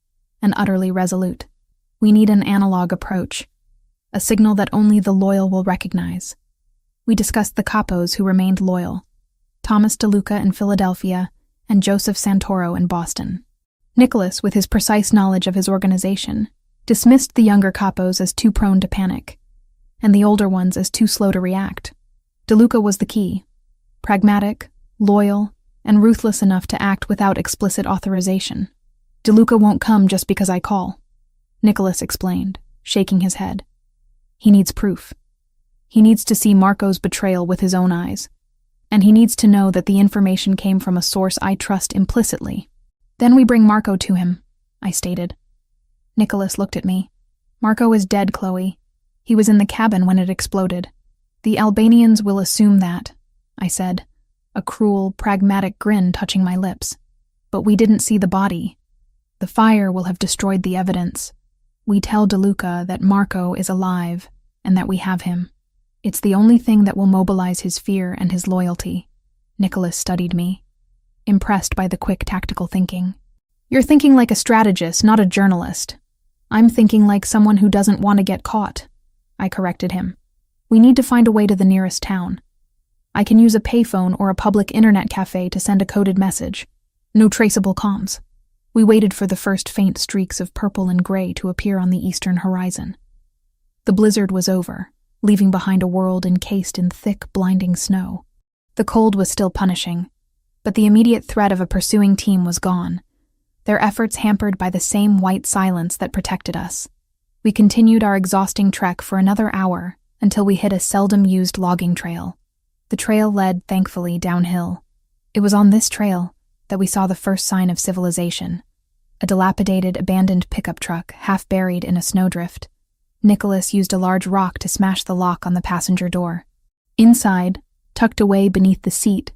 and utterly resolute. "We need an analog approach, a signal that only the loyal will recognize." We discussed the capos who remained loyal, Thomas DeLuca in Philadelphia and Joseph Santoro in Boston. Nicholas, with his precise knowledge of his organization, dismissed the younger capos as too prone to panic, and the older ones as too slow to react. DeLuca was the key, pragmatic, loyal, and ruthless enough to act without explicit authorization. DeLuca won't come just because I call, Nicholas explained, shaking his head. He needs proof. He needs to see Marco's betrayal with his own eyes. And he needs to know that the information came from a source I trust implicitly. Then we bring Marco to him, I stated. Nicholas looked at me. Marco is dead, Chloe. He was in the cabin when it exploded. The Albanians will assume that, I said, a cruel, pragmatic grin touching my lips. But we didn't see the body. The fire will have destroyed the evidence. We tell DeLuca that Marco is alive and that we have him. It's the only thing that will mobilize his fear and his loyalty. Nicholas studied me, impressed by the quick tactical thinking. You're thinking like a strategist, not a journalist. I'm thinking like someone who doesn't want to get caught, I corrected him. We need to find a way to the nearest town. I can use a payphone or a public internet cafe to send a coded message. No traceable comms. We waited for the first faint streaks of purple and gray to appear on the eastern horizon. The blizzard was over, leaving behind a world encased in thick, blinding snow. The cold was still punishing, but the immediate threat of a pursuing team was gone, their efforts hampered by the same white silence that protected us. We continued our exhausting trek for another hour until we hit a seldom-used logging trail. The trail led, thankfully, downhill. It was on this trail that we saw the first sign of civilization, a dilapidated, abandoned pickup truck half buried in a snowdrift. Nicholas used a large rock to smash the lock on the passenger door. Inside, tucked away beneath the seat,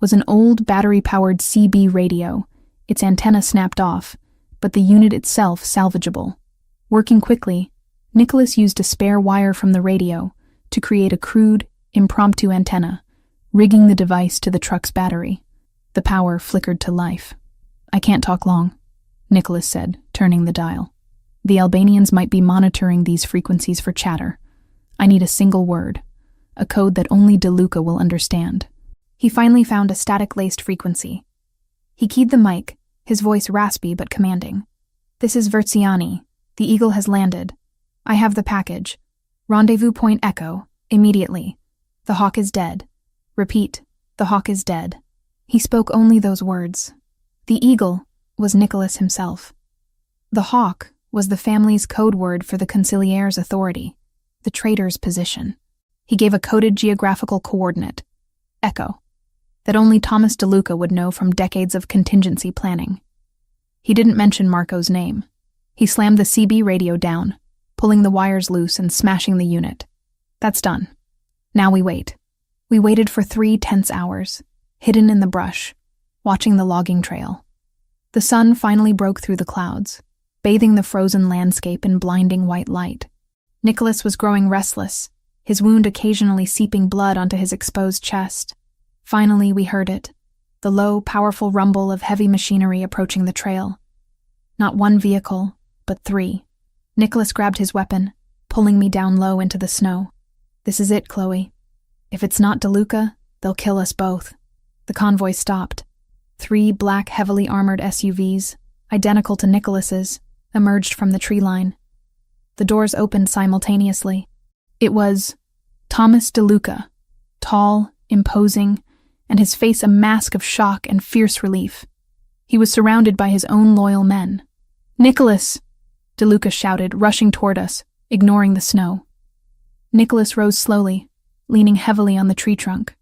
was an old battery-powered CB radio, its antenna snapped off, but the unit itself salvageable. Working quickly, Nicholas used a spare wire from the radio to create a crude, impromptu antenna, rigging the device to the truck's battery. The power flickered to life. I can't talk long, Nicholas said, turning the dial. The Albanians might be monitoring these frequencies for chatter. I need a single word, a code that only DeLuca will understand. He finally found a static-laced frequency. He keyed the mic, his voice raspy but commanding. This is Verziani. The Eagle has landed. I have the package. Rendezvous point Echo, immediately. The Hawk is dead. Repeat, the Hawk is dead. He spoke only those words. The Eagle was Nicholas himself. The Hawk was the family's code word for the Consigliere's authority, the traitor's position. He gave a coded geographical coordinate, Echo, that only Thomas DeLuca would know from decades of contingency planning. He didn't mention Marco's name. He slammed the CB radio down, pulling the wires loose and smashing the unit. That's done. Now we wait. We waited for 3 tense hours, hidden in the brush, watching the logging trail. The sun finally broke through the clouds, bathing the frozen landscape in blinding white light. Nicholas was growing restless, his wound occasionally seeping blood onto his exposed chest. Finally, we heard it, the low, powerful rumble of heavy machinery approaching the trail. Not one vehicle, but 3. Nicholas grabbed his weapon, pulling me down low into the snow. This is it, Chloe. If it's not DeLuca, they'll kill us both. The convoy stopped. 3 black, heavily armored SUVs, identical to Nicholas's, emerged from the tree line. The doors opened simultaneously. It was Thomas DeLuca, tall, imposing, and his face a mask of shock and fierce relief. He was surrounded by his own loyal men. "Nicholas!" DeLuca shouted, rushing toward us, ignoring the snow. Nicholas rose slowly, leaning heavily on the tree trunk.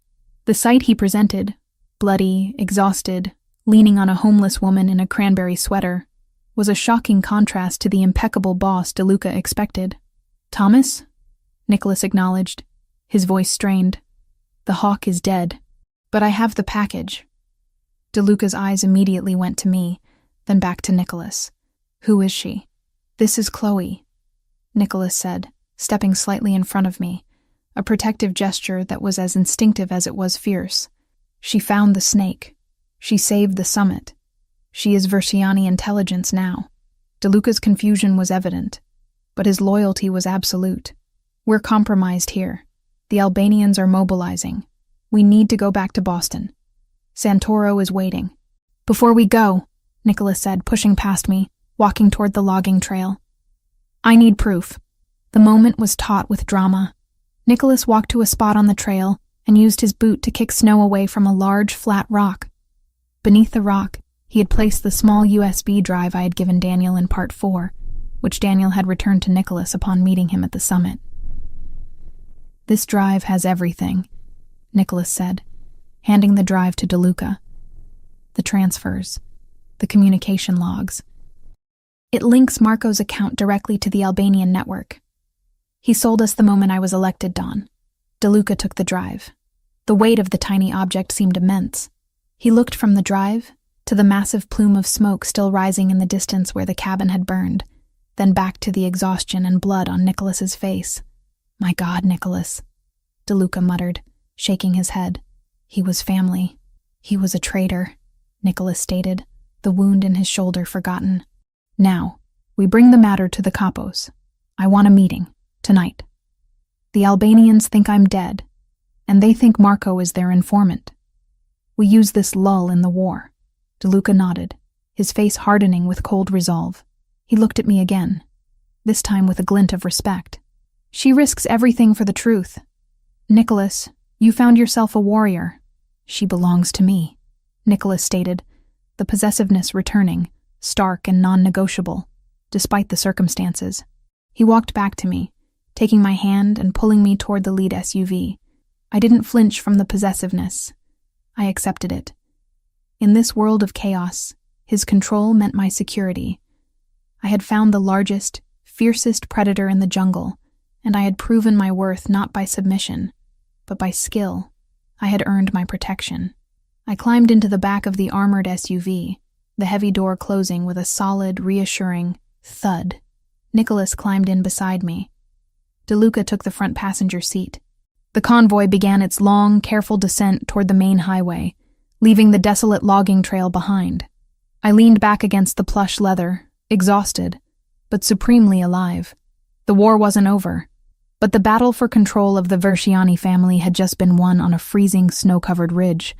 The sight he presented, bloody, exhausted, leaning on a homeless woman in a cranberry sweater, was a shocking contrast to the impeccable boss DeLuca expected. "Thomas?" Nicholas acknowledged, his voice strained. "The Hawk is dead, but I have the package." DeLuca's eyes immediately went to me, then back to Nicholas. "Who is she?" "This is Chloe," Nicholas said, stepping slightly in front of me, a protective gesture that was as instinctive as it was fierce. "She found the snake. She saved the summit. She is Verziani intelligence now." DeLuca's confusion was evident, but his loyalty was absolute. "We're compromised here. The Albanians are mobilizing. We need to go back to Boston. Santoro is waiting." "Before we go," Nicholas said, pushing past me, walking toward the logging trail. "I need proof." The moment was taut with drama. Nicholas walked to a spot on the trail and used his boot to kick snow away from a large, flat rock. Beneath the rock, he had placed the small USB drive I had given Daniel in Part 4, which Daniel had returned to Nicholas upon meeting him at the summit. "This drive has everything," Nicholas said, handing the drive to DeLuca. "The transfers, the communication logs. It links Marco's account directly to the Albanian network. He sold us the moment I was elected Don." DeLuca took the drive. The weight of the tiny object seemed immense. He looked from the drive to the massive plume of smoke still rising in the distance where the cabin had burned, then back to the exhaustion and blood on Nicholas's face. "My God, Nicholas," DeLuca muttered, shaking his head. "He was family. He was a traitor," Nicholas stated, the wound in his shoulder forgotten. "Now, we bring the matter to the capos. I want a meeting, tonight. The Albanians think I'm dead, and they think Marco is their informant. We use this lull in the war." DeLuca nodded, his face hardening with cold resolve. He looked at me again, this time with a glint of respect. "She risks everything for the truth. Nicholas, you found yourself a warrior. She belongs to me," Nicholas stated, the possessiveness returning, stark and non-negotiable, despite the circumstances. He walked back to me, taking my hand and pulling me toward the lead SUV. I didn't flinch from the possessiveness. I accepted it. In this world of chaos, his control meant my security. I had found the largest, fiercest predator in the jungle, and I had proven my worth not by submission, but by skill. I had earned my protection. I climbed into the back of the armored SUV, the heavy door closing with a solid, reassuring thud. Nicholas climbed in beside me. DeLuca took the front passenger seat. The convoy began its long, careful descent toward the main highway, leaving the desolate logging trail behind. I leaned back against the plush leather, exhausted, but supremely alive. The war wasn't over, but the battle for control of the Versiani family had just been won on a freezing, snow-covered ridge,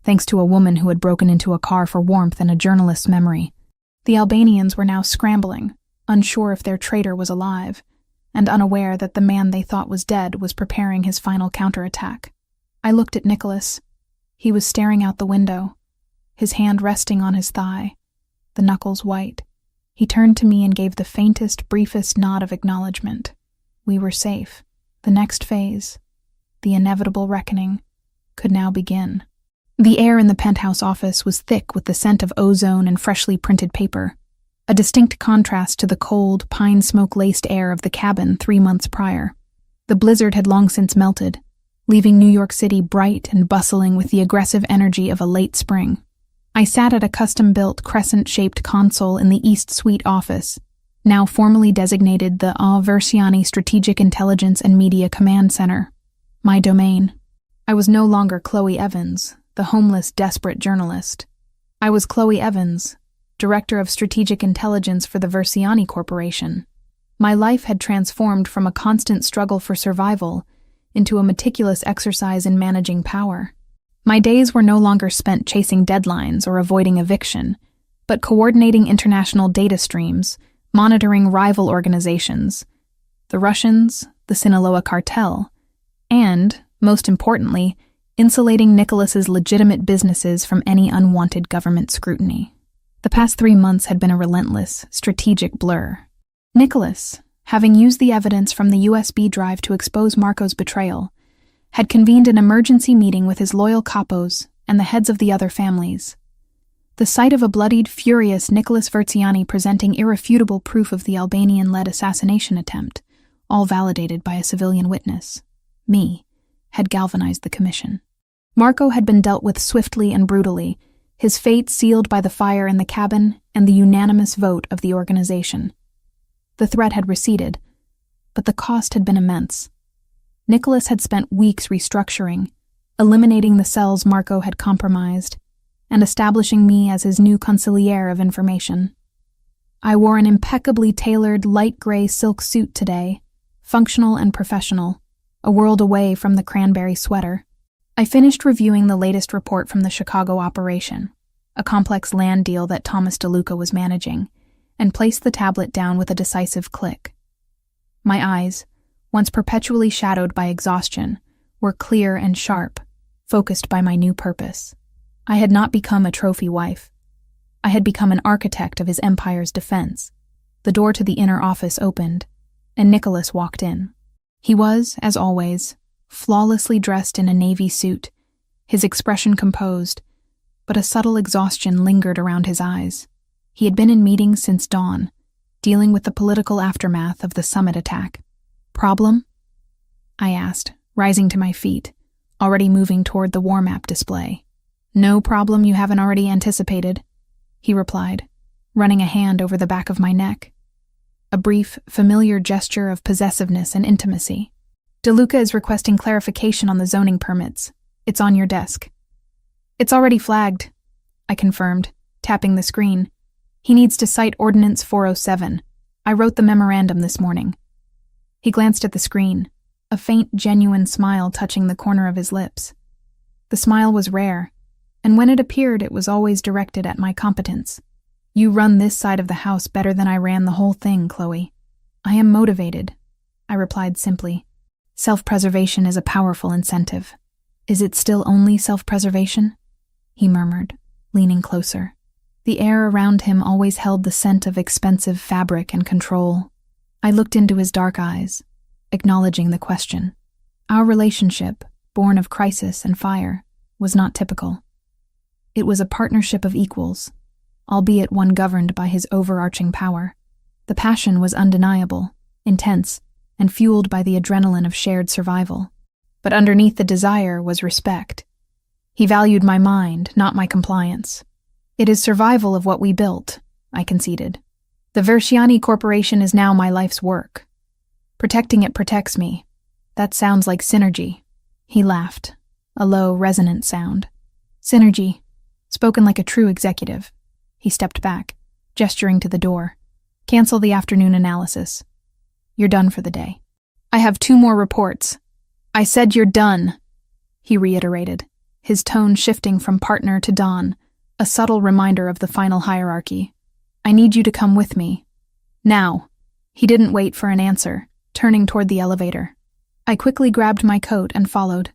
thanks to a woman who had broken into a car for warmth and a journalist's memory. The Albanians were now scrambling, unsure if their traitor was alive, and unaware that the man they thought was dead was preparing his final counterattack. I looked at Nicholas. He was staring out the window, his hand resting on his thigh, the knuckles white. He turned to me and gave the faintest, briefest nod of acknowledgement. We were safe. The next phase, the inevitable reckoning, could now begin. The air in the penthouse office was thick with the scent of ozone and freshly printed paper, a distinct contrast to the cold, pine smoke-laced air of the cabin 3 months prior. The blizzard had long since melted, leaving New York City bright and bustling with the aggressive energy of a late spring. I sat at a custom-built, crescent-shaped console in the East Suite office, now formally designated the Versiani Strategic Intelligence and Media Command Center, my domain. I was no longer Chloe Evans, the homeless, desperate journalist. I was Chloe Evans, Director of Strategic Intelligence for the Versiani Corporation. My life had transformed from a constant struggle for survival into a meticulous exercise in managing power. My days were no longer spent chasing deadlines or avoiding eviction, but coordinating international data streams, monitoring rival organizations, the Russians, the Sinaloa cartel, and, most importantly, insulating Nicholas's legitimate businesses from any unwanted government scrutiny. The past 3 months had been a relentless, strategic blur. Nicholas, having used the evidence from the USB drive to expose Marco's betrayal, had convened an emergency meeting with his loyal capos and the heads of the other families. The sight of a bloodied, furious Nicholas Versiani presenting irrefutable proof of the Albanian-led assassination attempt, all validated by a civilian witness, me, had galvanized the commission. Marco had been dealt with swiftly and brutally, his fate sealed by the fire in the cabin and the unanimous vote of the organization. The threat had receded, but the cost had been immense. Nicholas had spent weeks restructuring, eliminating the cells Marco had compromised, and establishing me as his new consigliere of information. I wore an impeccably tailored light gray silk suit today, functional and professional, a world away from the cranberry sweater. I finished reviewing the latest report from the Chicago operation, a complex land deal that Thomas DeLuca was managing, and placed the tablet down with a decisive click. My eyes, once perpetually shadowed by exhaustion, were clear and sharp, focused by my new purpose. I had not become a trophy wife. I had become an architect of his empire's defense. The door to the inner office opened, and Nicholas walked in. He was, as always, flawlessly dressed in a navy suit, his expression composed, but a subtle exhaustion lingered around his eyes. He had been in meetings since dawn, dealing with the political aftermath of the summit attack. "Problem?" I asked, rising to my feet, already moving toward the war map display. "No problem you haven't already anticipated," he replied, running a hand over the back of my neck. A brief, familiar gesture of possessiveness and intimacy. "DeLuca is requesting clarification on the zoning permits. It's on your desk." "It's already flagged," I confirmed, tapping the screen. "He needs to cite Ordinance 407. I wrote the memorandum this morning." He glanced at the screen, a faint, genuine smile touching the corner of his lips. The smile was rare, and when it appeared, it was always directed at my competence. "You run this side of the house better than I ran the whole thing, Chloe." "I am motivated," I replied simply. "Self-preservation is a powerful incentive." "Is it still only self-preservation?" he murmured, leaning closer. The air around him always held the scent of expensive fabric and control. I looked into his dark eyes, acknowledging the question. Our relationship, born of crisis and fire, was not typical. It was a partnership of equals, albeit one governed by his overarching power. The passion was undeniable, intense, and fueled by the adrenaline of shared survival. But underneath the desire was respect. He valued my mind, not my compliance. "It is survival of what we built," I conceded. "The Versiani Corporation is now my life's work. Protecting it protects me. That sounds like synergy." He laughed, a low, resonant sound. "Synergy, spoken like a true executive." He stepped back, gesturing to the door. "Cancel the afternoon analysis. You're done for the day." "I have 2 more reports." "I said you're done," he reiterated, his tone shifting from partner to Don, a subtle reminder of the final hierarchy. "I need you to come with me. Now." He didn't wait for an answer, turning toward the elevator. I quickly grabbed my coat and followed.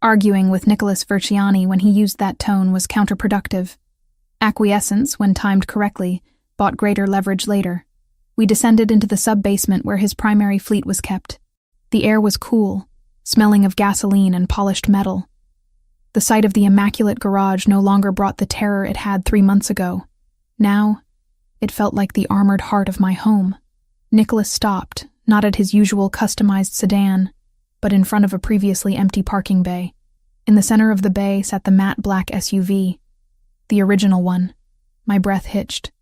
Arguing with Nicholas Versiani when he used that tone was counterproductive. Acquiescence, when timed correctly, bought greater leverage later. We descended into the sub-basement where his primary fleet was kept. The air was cool, smelling of gasoline and polished metal. The sight of the immaculate garage no longer brought the terror it had 3 months ago. Now, it felt like the armored heart of my home. Nicholas stopped, not at his usual customized sedan, but in front of a previously empty parking bay. In the center of the bay sat the matte black SUV. The original one. My breath hitched.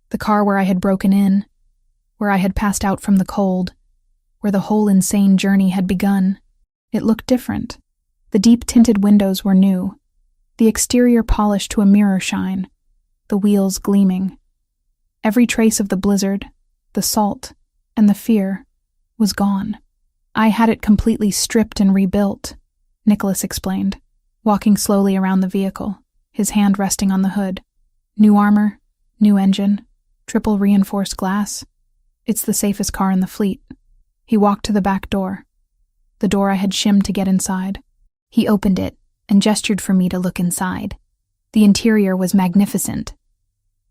The car where I had broken in, where I had passed out from the cold, where the whole insane journey had begun. It looked different. The deep-tinted windows were new, the exterior polished to a mirror shine, the wheels gleaming. Every trace of the blizzard, the salt, and the fear was gone. "I had it completely stripped and rebuilt," Nicholas explained, walking slowly around the vehicle, his hand resting on the hood. "New armor, new engine, triple reinforced glass. It's the safest car in the fleet." He walked to the back door, the door I had shimmed to get inside. He opened it and gestured for me to look inside. The interior was magnificent.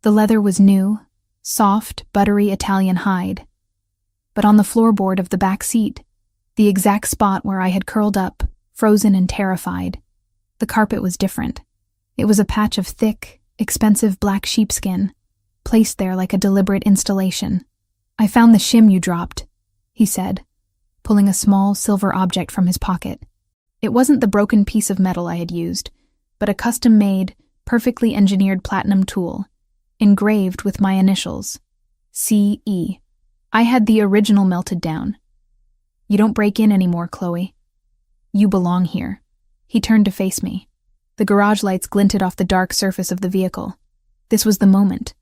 The leather was new, soft, buttery Italian hide. But on the floorboard of the back seat, the exact spot where I had curled up, frozen and terrified, the carpet was different. It was a patch of thick, expensive black sheepskin, placed there like a deliberate installation. "I found the shim you dropped," he said, pulling a small silver object from his pocket. It wasn't the broken piece of metal I had used, but a custom-made, perfectly engineered platinum tool, engraved with my initials, C.E. I had the original melted down. "You don't break in anymore, Chloe. You belong here." He turned to face me. The garage lights glinted off the dark surface of the vehicle. This was the moment,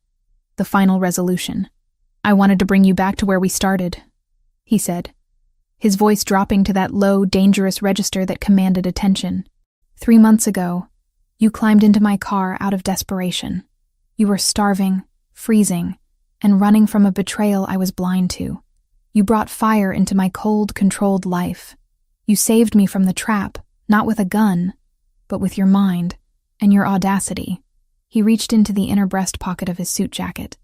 the final resolution. "I wanted to bring you back to where we started," he said, his voice dropping to that low, dangerous register that commanded attention. 3 months ago, you climbed into my car out of desperation. You were starving, freezing, and running from a betrayal I was blind to. You brought fire into my cold, controlled life. You saved me from the trap, not with a gun, but with your mind, And your audacity. He reached into the inner breast pocket of his suit jacket.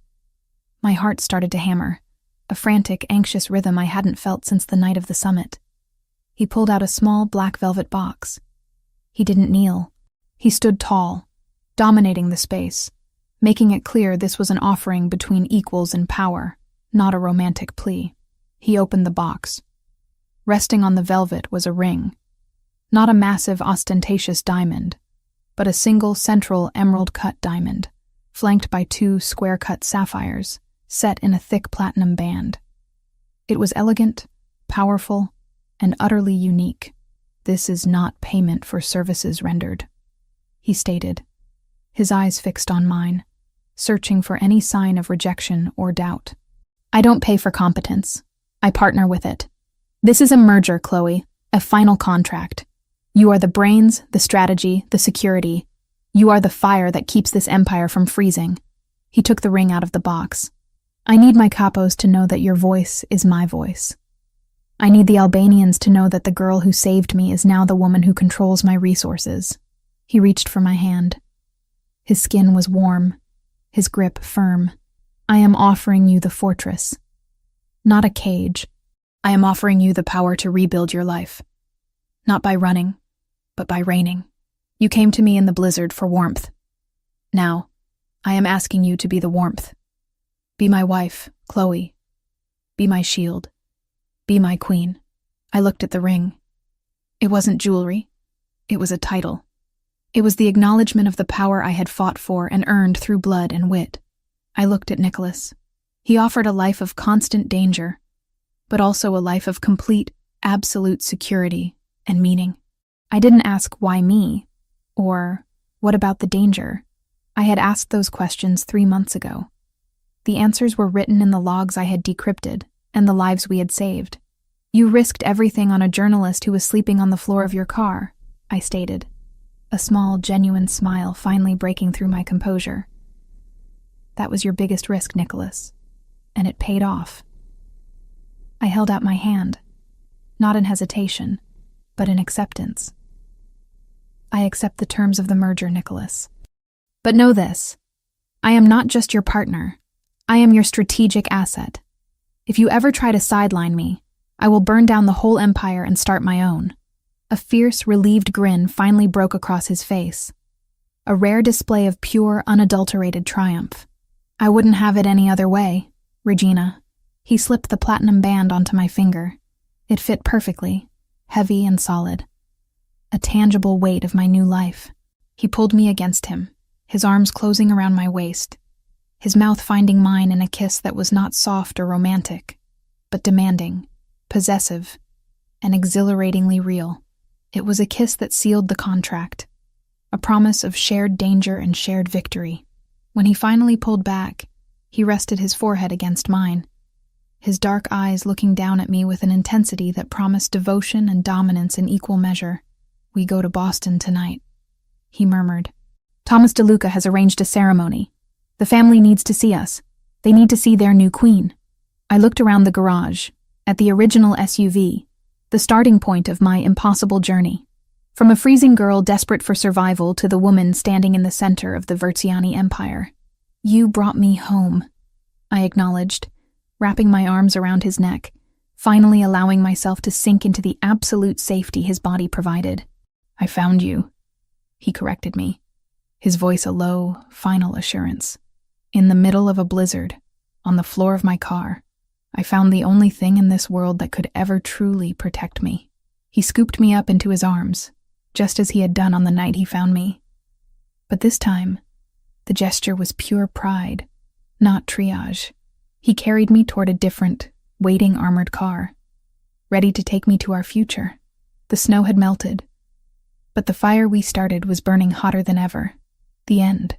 My heart started to hammer, a frantic, anxious rhythm I hadn't felt since the night of the summit. He pulled out a small black velvet box. He didn't kneel. He stood tall, dominating the space, making it clear this was an offering between equals in power, not a romantic plea. He opened the box. Resting on the velvet was a ring. Not a massive, ostentatious diamond, but a single central emerald-cut diamond, flanked by 2 square-cut sapphires, set in a thick platinum band. It was elegant, powerful, and utterly unique. "This is not payment for services rendered," he stated, his eyes fixed on mine, searching for any sign of rejection or doubt. "I don't pay for competence. I partner with it. This is a merger, Chloe, a final contract. You are the brains, the strategy, the security. You are the fire that keeps this empire from freezing." He took the ring out of the box. "I need my capos to know that your voice is my voice. I need the Albanians to know that the girl who saved me is now the woman who controls my resources." He reached for my hand. His skin was warm, his grip firm. "I am offering you the fortress, not a cage. I am offering you the power to rebuild your life. Not by running, but by reigning. You came to me in the blizzard for warmth. Now, I am asking you to be the warmth. Be my wife, Chloe. Be my shield. Be my queen." I looked at the ring. It wasn't jewelry. It was a title. It was the acknowledgement of the power I had fought for and earned through blood and wit. I looked at Nicholas. He offered a life of constant danger, but also a life of complete, absolute security and meaning. I didn't ask why me, or what about the danger. I had asked those questions 3 months ago. The answers were written in the logs I had decrypted and the lives we had saved. "You risked everything on a journalist who was sleeping on the floor of your car," I stated, a small, genuine smile finally breaking through my composure. "That was your biggest risk, Nicholas, and it paid off." I held out my hand, not in hesitation, but in acceptance. "I accept the terms of the merger, Nicholas. But know this, I am not just your partner. I am your strategic asset. If you ever try to sideline me, I will burn down the whole empire and start my own." A fierce, relieved grin finally broke across his face, a rare display of pure, unadulterated triumph. "I wouldn't have it any other way, Regina." He slipped the platinum band onto my finger. It fit perfectly, heavy and solid. A tangible weight of my new life. He pulled me against him, his arms closing around my waist, his mouth finding mine in a kiss that was not soft or romantic, but demanding, possessive, and exhilaratingly real. It was a kiss that sealed the contract, a promise of shared danger and shared victory. When he finally pulled back, he rested his forehead against mine, his dark eyes looking down at me with an intensity that promised devotion and dominance in equal measure. "We go to Boston tonight," he murmured. "Thomas DeLuca has arranged a ceremony. The family needs to see us. They need to see their new queen." I looked around the garage, at the original SUV, the starting point of my impossible journey. From a freezing girl desperate for survival to the woman standing in the center of the Verziani Empire. "You brought me home," I acknowledged, wrapping my arms around his neck, finally allowing myself to sink into the absolute safety his body provided. "I found you," he corrected me, his voice a low, final assurance. "In the middle of a blizzard, on the floor of my car, I found the only thing in this world that could ever truly protect me." He scooped me up into his arms, just as he had done on the night he found me. But this time, the gesture was pure pride, not triage. He carried me toward a different, waiting armored car, ready to take me to our future. The snow had melted, but the fire we started was burning hotter than ever. The end.